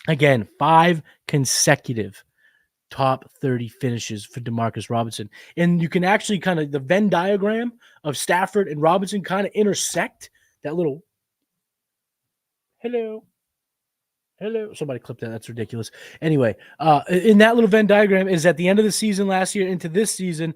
Again, 5 consecutive top 30 finishes for Demarcus Robinson. And you can actually kind of, the Venn diagram of Stafford and Robinson kind of intersect. That little hello. Somebody clip that. That's ridiculous. Anyway, in that little Venn diagram is at the end of the season last year into this season,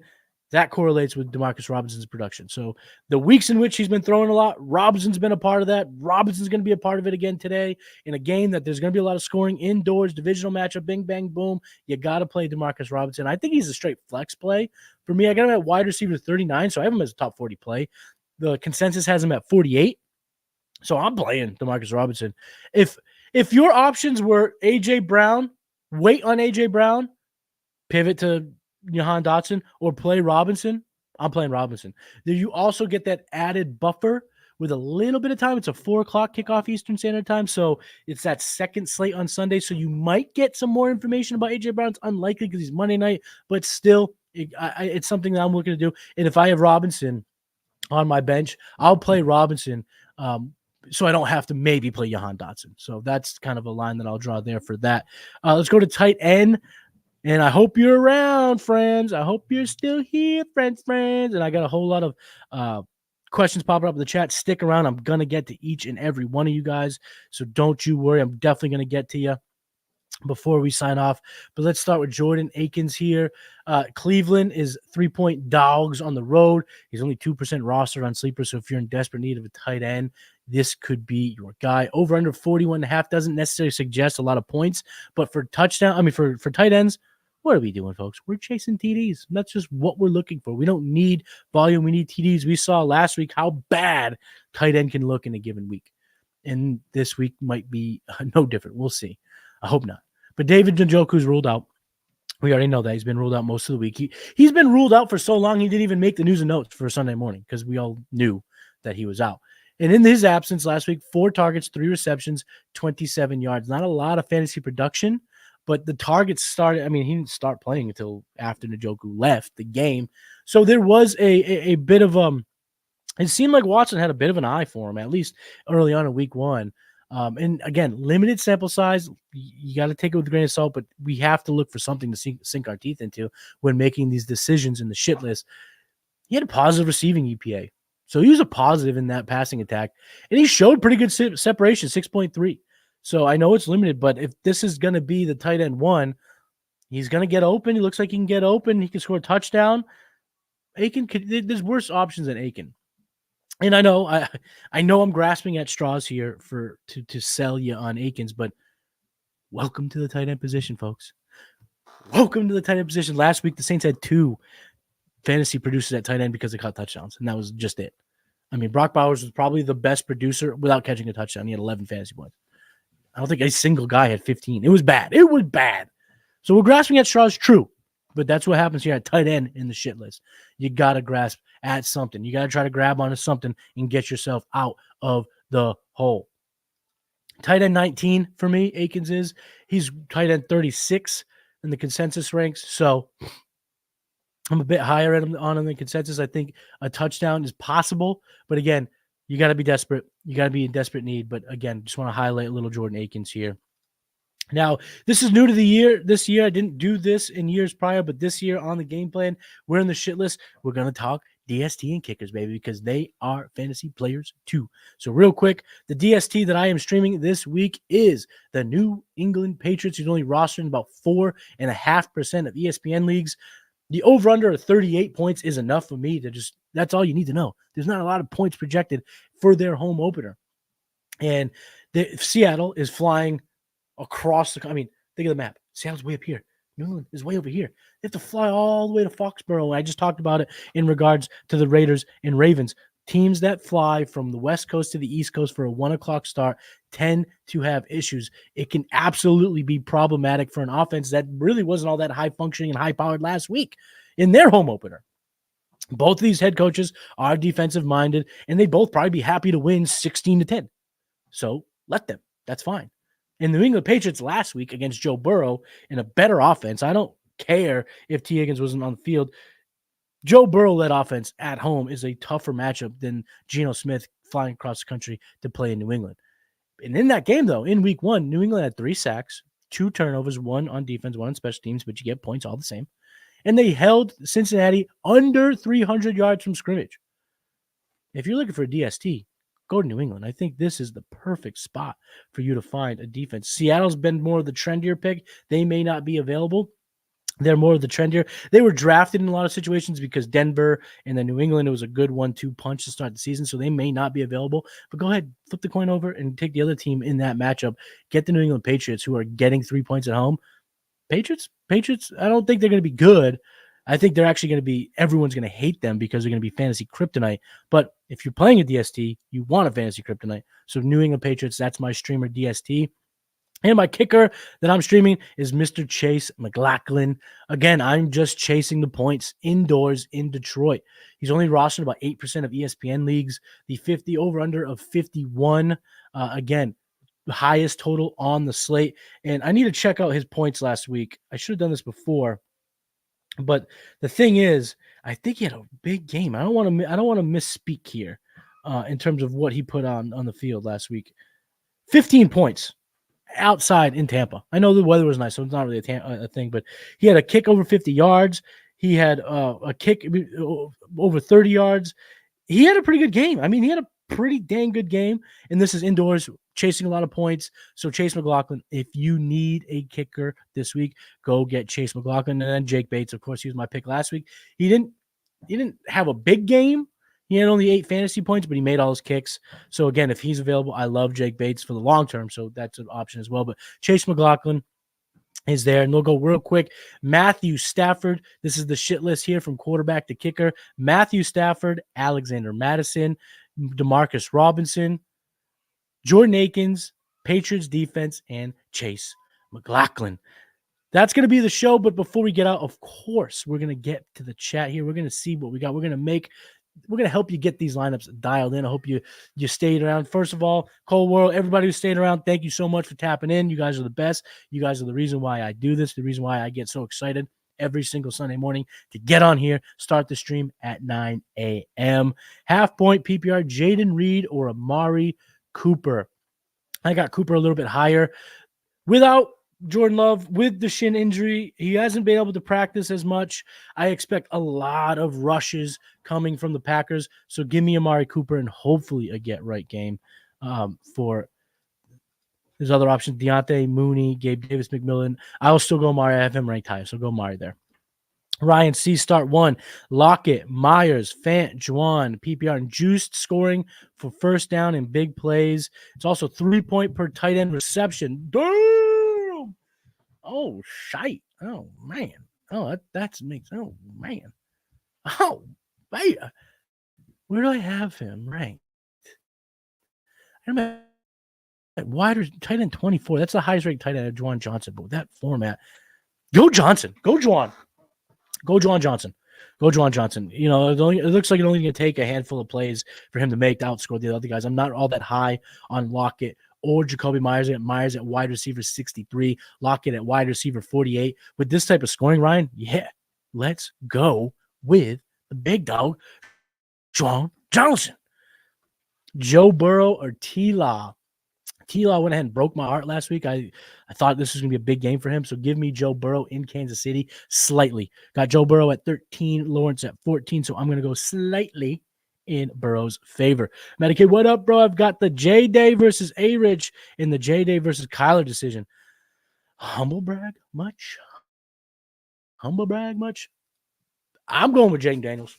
that correlates with Demarcus Robinson's production. So the weeks in which he's been throwing a lot, Robinson's been a part of that. Robinson's going to be a part of it again today in a game that there's going to be a lot of scoring indoors, divisional matchup, bing, bang, boom. You got to play Demarcus Robinson. I think he's a straight flex play. For me, I got him at wide receiver 39, so I have him as a top 40 play. The consensus has him at 48. So I'm playing Demarcus Robinson. If your options were A.J. Brown, wait on A.J. Brown, pivot to Jahan Dotson, or play Robinson, I'm playing Robinson. Then you also get that added buffer with a little bit of time. It's a 4 o'clock kickoff Eastern Standard Time, so it's that second slate on Sunday, so you might get some more information about A.J. Brown. It's unlikely because he's Monday night, but still, it's something that I'm looking to do. And if I have Robinson on my bench, I'll play Robinson so I don't have to maybe play Jahan Dotson. So that's kind of a line that I'll draw there for that. Let's go to tight end. And I hope you're around, friends. I hope you're still here, friends. And I got a whole lot of questions popping up in the chat. Stick around. I'm going to get to each and every one of you guys. So don't you worry. I'm definitely going to get to you before we sign off. But let's start with Jordan Akins here. Cleveland is 3-point dogs on the road. He's only 2% rostered on Sleeper. So if you're in desperate need of a tight end, this could be your guy. Over under 41.5 doesn't necessarily suggest a lot of points, but for tight ends, what are we doing, folks? We're chasing TDs. That's just what we're looking for. We don't need volume. We need TDs. We saw last week how bad tight end can look in a given week. And this week might be no different. We'll see. I hope not. But David Njoku's ruled out. We already know that. He's been ruled out most of the week. He's been ruled out for so long, he didn't even make the news and notes for Sunday morning because we all knew that he was out. And in his absence last week, 4 targets, 3 receptions, 27 yards. Not a lot of fantasy production, but the targets started. I mean, he didn't start playing until after Njoku left the game. So there was a bit of it seemed like Watson had a bit of an eye for him, at least early on in week 1. And again, limited sample size. You got to take it with a grain of salt, but we have to look for something to sink our teeth into when making these decisions in the shit list. He had a positive receiving EPA. So he was a positive in that passing attack, and he showed pretty good separation, 6.3. So I know it's limited, but if this is going to be the tight end 1, he's going to get open. He looks like he can get open. He can score a touchdown. There's worse options than Aiken. And I know I'm grasping at straws here to sell you on Akins, but welcome to the tight end position, folks. Welcome to the tight end position. Last week, the Saints had 2 fantasy producers at tight end because they caught touchdowns, and that was just it. I mean, Brock Bowers was probably the best producer without catching a touchdown. He had 11 fantasy points. I don't think a single guy had 15. It was bad. It was bad. So we're grasping at straws, true. But that's what happens here at tight end in the shit list. You got to grasp at something. You got to try to grab onto something and get yourself out of the hole. Tight end 19 for me, Akins is. He's tight end 36 in the consensus ranks. So I'm a bit higher on him than consensus. I think a touchdown is possible. But again, you got to be desperate. You got to be in desperate need. But again, just want to highlight little Jordan Akins here. Now, this is new to the year. This year, I didn't do this in years prior, but this year on the game plan, we're in the shit list. We're going to talk DST and kickers, baby, because they are fantasy players too. So real quick, the DST that I am streaming this week is the New England Patriots. He's only rostering about 4.5% of ESPN leagues. The over-under of 38 points is enough for me to just, that's all you need to know. There's not a lot of points projected for their home opener. And Seattle is flying across the, I mean, think of the map. Seattle's way up here. New England is way over here. They have to fly all the way to Foxborough. I just talked about it in regards to the Raiders and Ravens. Teams that fly from the West Coast to the East Coast for a 1 o'clock start tend to have issues. It can absolutely be problematic for an offense that really wasn't all that high functioning and high powered last week in their home opener. Both of these head coaches are defensive minded, and they both probably be happy to win 16-10. So let them. That's fine. In the New England Patriots last week against Joe Burrow in a better offense, I don't care if T. Higgins wasn't on the field. Joe Burrow-led offense at home is a tougher matchup than Geno Smith flying across the country to play in New England. And in that game, though, in week 1, New England had 3 sacks, 2 turnovers, 1 on defense, 1 on special teams, but you get points all the same. And they held Cincinnati under 300 yards from scrimmage. If you're looking for a DST, go to New England. I think this is the perfect spot for you to find a defense. Seattle's been more of the trendier pick. They may not be available. They're more of the trendier. They were drafted in a lot of situations because Denver and then New England, it was a good 1-2 punch to start the season, so they may not be available. But go ahead, flip the coin over and take the other team in that matchup. Get the New England Patriots, who are getting 3 points at home. Patriots, I don't think they're going to be good. I think they're actually going to be, everyone's going to hate them because they're going to be fantasy kryptonite. But if you're playing a DST, you want a fantasy kryptonite. So New England Patriots, that's my streamer DST. And my kicker that I'm streaming is Mr. Chase McLaughlin. Again, I'm just chasing the points indoors in Detroit. He's only rostered about 8% of ESPN leagues. The 50 over-under of 51. Again, the highest total on the slate. And I need to check out his points last week. I should have done this before. But the thing is, I think he had a big game. I don't want to misspeak here in terms of what he put on the field last week. 15 points outside in Tampa. I know the weather was nice, so it's not really a thing, but he had a kick over 50 yards. He had a kick over 30 yards. He had a pretty good game. I mean, he had a pretty dang good game, and this is indoors, chasing a lot of points. So Chase McLaughlin, if you need a kicker this week, go get Chase McLaughlin. And then Jake Bates, of course, he was my pick last week. He didn't have a big game. He had only 8 fantasy points, but he made all his kicks. So again, if he's available, I love Jake Bates for the long term, so that's an option as well. But Chase McLaughlin is there, and they'll go real quick. Matthew Stafford. This is the shit list here from quarterback to kicker. Matthew Stafford, Alexander Madison, Demarcus Robinson, Jordan Akins, Patriots defense, and Chase McLaughlin. That's going to be the show, but before we get out, of course, we're going to get to the chat here. We're going to see what we got. We're going to help you get these lineups dialed in. I hope you stayed around. First of all, Cold World, everybody who stayed around, thank you so much for tapping in. You guys are the best. You guys are the reason why I do this, the reason why I get so excited every single Sunday morning to get on here, start the stream at 9 a.m. Half point PPR, Jaden Reed or Amari Cooper. I got Cooper a little bit higher. Without Jordan Love, with the shin injury, he hasn't been able to practice as much. I expect a lot of rushes coming from the Packers. So give me Amari Cooper and hopefully a get-right game for his other options. Deontay, Mooney, Gabe Davis, McMillan. I will still go Amari. I have him ranked high, so go Amari there. Ryan C. Start 1. Lockett, Myers, Fant, Juwan, PPR, and Juiced scoring for first down and big plays. It's also 3-point per tight end reception. Damn! Oh, shite. Oh, man. Oh, that makes, oh, man. Oh, man. Where do I have him ranked? I'm at wider tight end 24. That's the highest ranked tight end of Juwan Johnson. But with that format, go Johnson. Go Juwan. Go Juwan Johnson. Go Juwan Johnson. You know, it looks like it's only going to take a handful of plays for him to outscore the other guys. I'm not all that high on Lockett or Jacoby Myers. I got Myers at wide receiver 63, Lockett at wide receiver 48. With this type of scoring, Ryan, yeah, let's go with the big dog, Juwan Johnson. Joe Burrow or T-Law. T-Law went ahead and broke my heart last week. I thought this was going to be a big game for him. So give me Joe Burrow in Kansas City slightly. Got Joe Burrow at 13, Lawrence at 14. So I'm going to go slightly in Burrow's favor. Matty Kiwoom, what up, bro? I've got the J-Day versus A-Rich in the J-Day versus Kyler decision. Humble brag much? Humble brag much? I'm going with Jaden Daniels.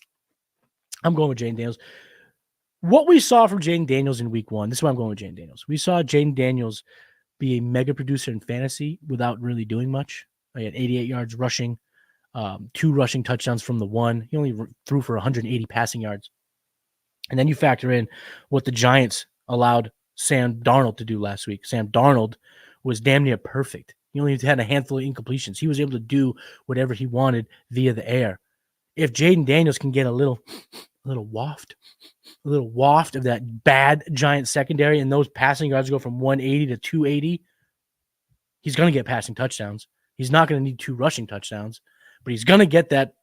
What we saw from Jaden Daniels in week 1, this is why I'm going with Jaden Daniels. We saw Jaden Daniels be a mega producer in fantasy without really doing much. He had 88 yards rushing, 2 rushing touchdowns from the 1. He only threw for 180 passing yards. And then you factor in what the Giants allowed Sam Darnold to do last week. Sam Darnold was damn near perfect. He only had a handful of incompletions. He was able to do whatever he wanted via the air. If Jaden Daniels can get a little waft of that bad Giant secondary, and those passing yards go from 180 to 280, he's going to get passing touchdowns. He's not going to need 2 rushing touchdowns, but he's going to get that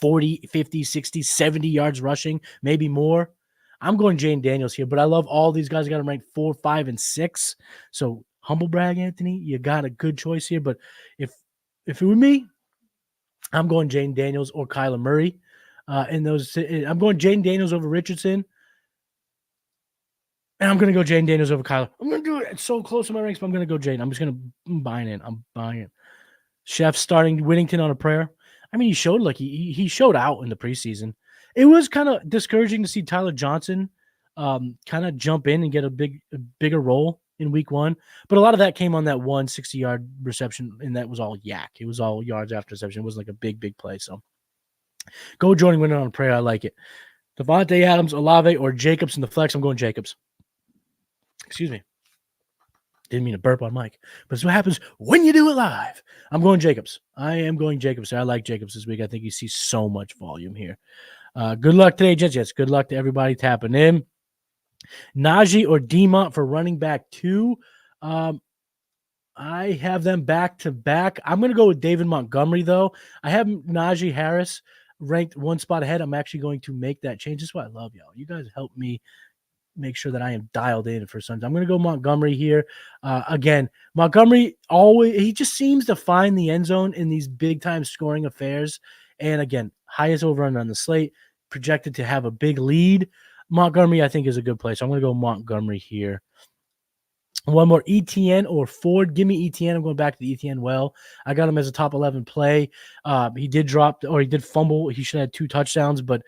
40, 50, 60, 70 yards rushing, maybe more. I'm going Jaden Daniels here, but I love all these guys. I got them ranked 4, 5, and 6. So humble brag, Anthony, you got a good choice here. But if it were me, I'm going Jaden Daniels or Kyler Murray. I'm going Jaden Daniels over Richardson. And I'm going to go Jaden Daniels over Kyler. I'm going to do it. It's so close to my ranks, but I'm going to go Jaden. I'm buying it. I'm buying it. Chef starting Whittington on a prayer. I mean, he showed he showed out in the preseason. It was kind of discouraging to see Tyler Johnson kind of jump in and get a bigger role in week 1. But a lot of that came on that 160-yard reception, and that was all yak. It was all yards after reception. It wasn't like a big play. So go Jordan Winter on a prayer. I like it. Devontae Adams, Olave, or Jacobs in the flex. I'm going Jacobs. Excuse me. Didn't mean to burp on mic. But it's what happens when you do it live. I'm going Jacobs. I am going Jacobs. I like Jacobs this week. I think you see so much volume here. Good luck today, Jets. Yes, good luck to everybody tapping in. Najee or Demont for running back 2. I have them back to back. I'm going to go with David Montgomery, though. I have Najee Harris ranked 1 spot ahead. I'm actually going to make that change. This is why I love y'all. You guys help me make sure that I am dialed in for Sunday. I'm going to go Montgomery here. Again, Montgomery he just seems to find the end zone in these big time scoring affairs. And again, highest over on the slate, projected to have a big lead. Montgomery, I think, is a good play. So I'm going to go Montgomery here. One more, ETN or Ford. Give me ETN. I'm going back to the ETN well. I got him as a top 11 play. He did fumble. He should have had 2 touchdowns, but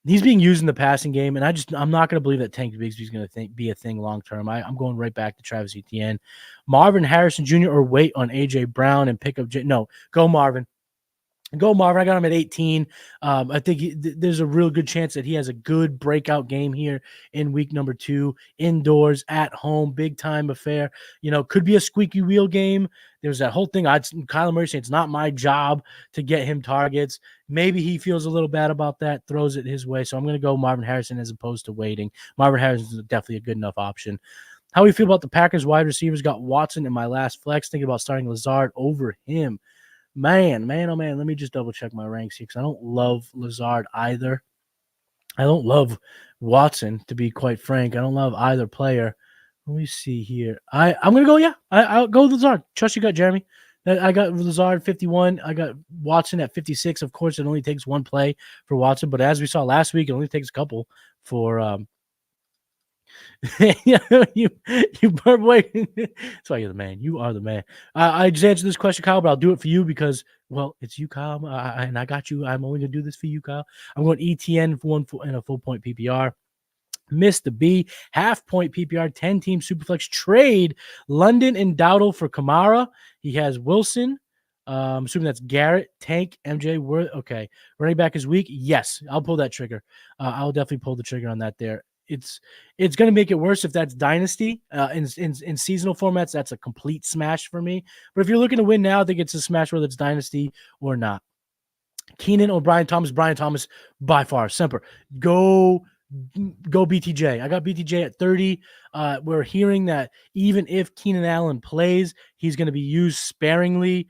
he's being used in the passing game, and I'm not going to believe that Tank Bigsby is going to be a thing long term. I'm going right back to Travis Etienne. Marvin Harrison Jr. or wait on A.J. Brown and pick up go Marvin. Go Marvin. I got him at 18. I think there's a real good chance that he has a good breakout game here in week number 2, indoors, at home, big time affair. Could be a squeaky wheel game. There's that whole thing. Kyler Murray saying it's not my job to get him targets. Maybe he feels a little bad about that, throws it his way. So I'm going to go Marvin Harrison as opposed to waiting. Marvin Harrison is definitely a good enough option. How do we feel about the Packers wide receivers? Got Watson in my last flex. Thinking about starting Lazard over him. Man, oh man, let me just double check my ranks here because I don't love Lazard either. I don't love Watson, to be quite frank. I don't love either player. Let me see here. I'm going to go, I'll go with Lazard. Trust you got Jeremy. I got Lazard 51. I got Watson at 56. Of course, it only takes 1 play for Watson, but as we saw last week, it only takes a couple for you burp away. That's why you're the man. You are the man. I just answered this question, Kyle, but I'll do it for you because, well, it's you, Kyle, and I got you. I'm only going to do this for you, Kyle. I'm going ETN and a full point PPR. Mr. B, half point PPR, 10-team Superflex trade London and Dowdle for Kamara. He has Wilson, I'm assuming that's Garrett, Tank, MJ, Worth. Okay. Running back is weak. Yes, I'll pull that trigger. I'll definitely pull the trigger on that there. It's going to make it worse if that's Dynasty. In seasonal formats, that's a complete smash for me. But if you're looking to win now, I think it's a smash whether it's Dynasty or not. Keenan or Brian Thomas. Brian Thomas by far. Semper. Go BTJ. I got BTJ at 30. We're hearing that even if Keenan Allen plays, he's going to be used sparingly.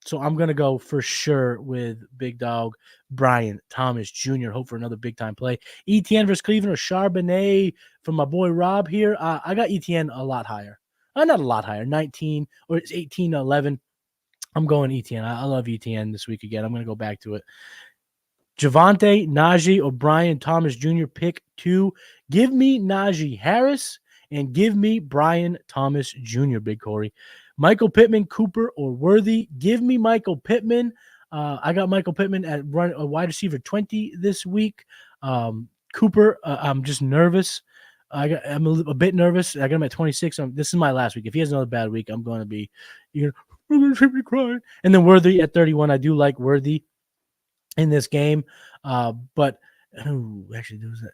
So I'm going to go for sure with big dog Brian Thomas Jr. Hope for another big-time play. ETN versus Cleveland or Charbonnet from my boy Rob here. I got ETN a lot higher. Not a lot higher, 19 or it's 18 to 11. I'm going ETN. I love ETN this week again. I'm going to go back to it. Javonte, Najee, or Brian Thomas Jr. Pick 2. Give me Najee Harris and give me Brian Thomas Jr., Big Corey. Michael Pittman, Cooper, or Worthy. Give me Michael Pittman. I got Michael Pittman at wide receiver 20 this week. Cooper, I'm just nervous. I'm a bit nervous. I got him at 26. This is my last week. If he has another bad week, I'm going to be, I'm going to be crying. And then Worthy at 31. I do like Worthy in this game. But actually, there was that.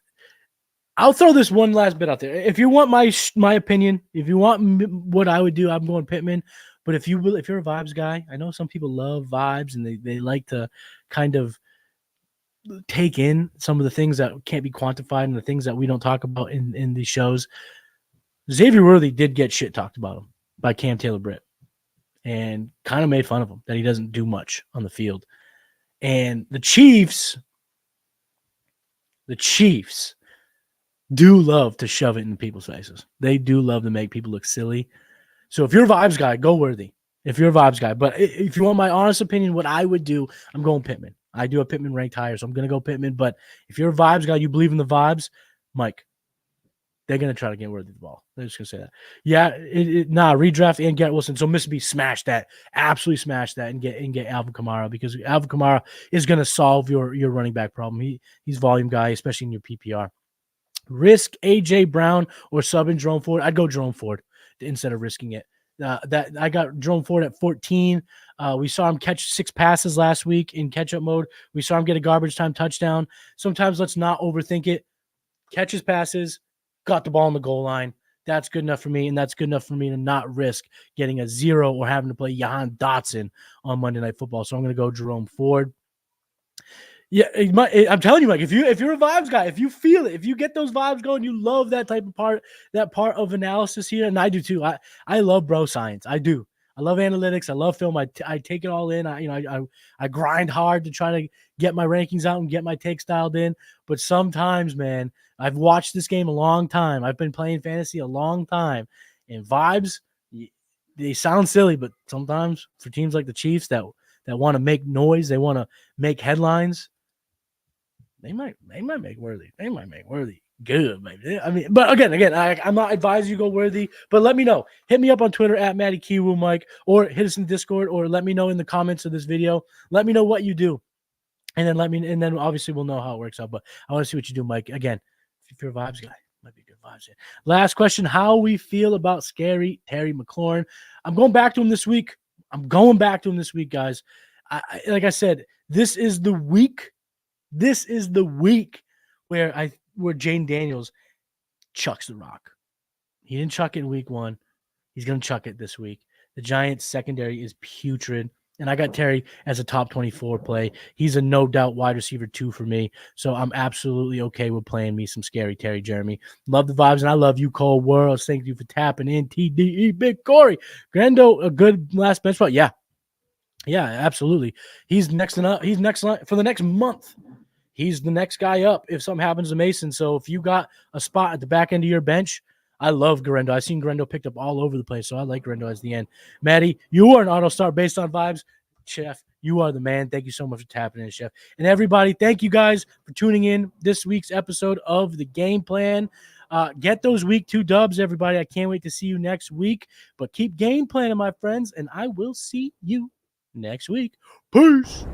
I'll throw this one last bit out there. If you want my opinion, if you want what I would do, I'm going Pittman. But if you're a vibes guy, I know some people love vibes and they like to kind of take in some of the things that can't be quantified and the things that we don't talk about in these shows. Xavier Worthy did get shit talked about him by Cam Taylor-Britt and kind of made fun of him that he doesn't do much on the field. And the Chiefs do love to shove it in people's faces. They do love to make people look silly. So if you're a vibes guy, go Worthy. If you're a vibes guy. But if you want my honest opinion, what I would do, I'm going Pittman. I do have Pittman ranked higher, so I'm going to go Pittman. But if you're a vibes guy, you believe in the vibes, Mike, they're going to try to get Worthy the ball. They're just going to say that. Yeah, redraft and Garrett Wilson. So Mississippi smash that. Absolutely smash that and get Alvin Kamara because Alvin Kamara is going to solve your running back problem. He's volume guy, especially in your PPR. Risk A.J. Brown or sub in Jerome Ford. I'd go Jerome Ford instead of risking it. That I got Jerome Ford at 14. We saw him catch 6 passes last week in catch-up mode. We saw him get a garbage time touchdown. Sometimes let's not overthink it. Catch his passes, got the ball on the goal line. That's good enough for me, and that's good enough for me to not risk getting a 0 or having to play Jahan Dotson on Monday Night Football. So I'm going to go Jerome Ford. Yeah, I'm telling you, Mike, if you're a vibes guy, if you feel it, if you get those vibes going, you love that type of part of analysis here, and I do too. I love bro science. I do. I love analytics. I love film. I take it all in. I grind hard to try to get my rankings out and get my takes dialed in. But sometimes, man, I've watched this game a long time. I've been playing fantasy a long time, and vibes, they sound silly, but sometimes for teams like the Chiefs that want to make noise, they want to make headlines. They might make Worthy. They might make Worthy good, maybe. I mean, but again, I'm not advising you go Worthy, but let me know. Hit me up on Twitter at Matty Kiwoom, Mike, or hit us in Discord, or let me know in the comments of this video. Let me know what you do, and then obviously we'll know how it works out. But I want to see what you do, Mike. Again, if you're a vibes guy, might be good vibes here. Last question: how we feel about Scary Terry McLaurin? I'm going back to him this week. Guys. Like I said, this is the week. This is the week where Jane Daniels chucks the rock. He didn't chuck it in week 1. He's going to chuck it this week. The Giants secondary is putrid, and I got Terry as a top 24 play. He's a no doubt wide receiver 2 for me, so I'm absolutely okay with playing me some Scary Terry, Jeremy. Love the vibes, and I love you, Cole Worlds. Thank you for tapping in. TDE, Big Corey. Grando, a good last bench spot. Yeah, absolutely. He's next line for the next month. He's the next guy up if something happens to Mason. So if you got a spot at the back end of your bench, I love Garendo. I've seen Garendo picked up all over the place, so I like Garendo as the end. Maddie, you are an auto start based on vibes. Chef, you are the man. Thank you so much for tapping in, Chef. And everybody, thank you guys for tuning in this week's episode of The Game Plan. Get those week 2 dubs, everybody. I can't wait to see you next week. But keep game planning, my friends, and I will see you next week. Peace.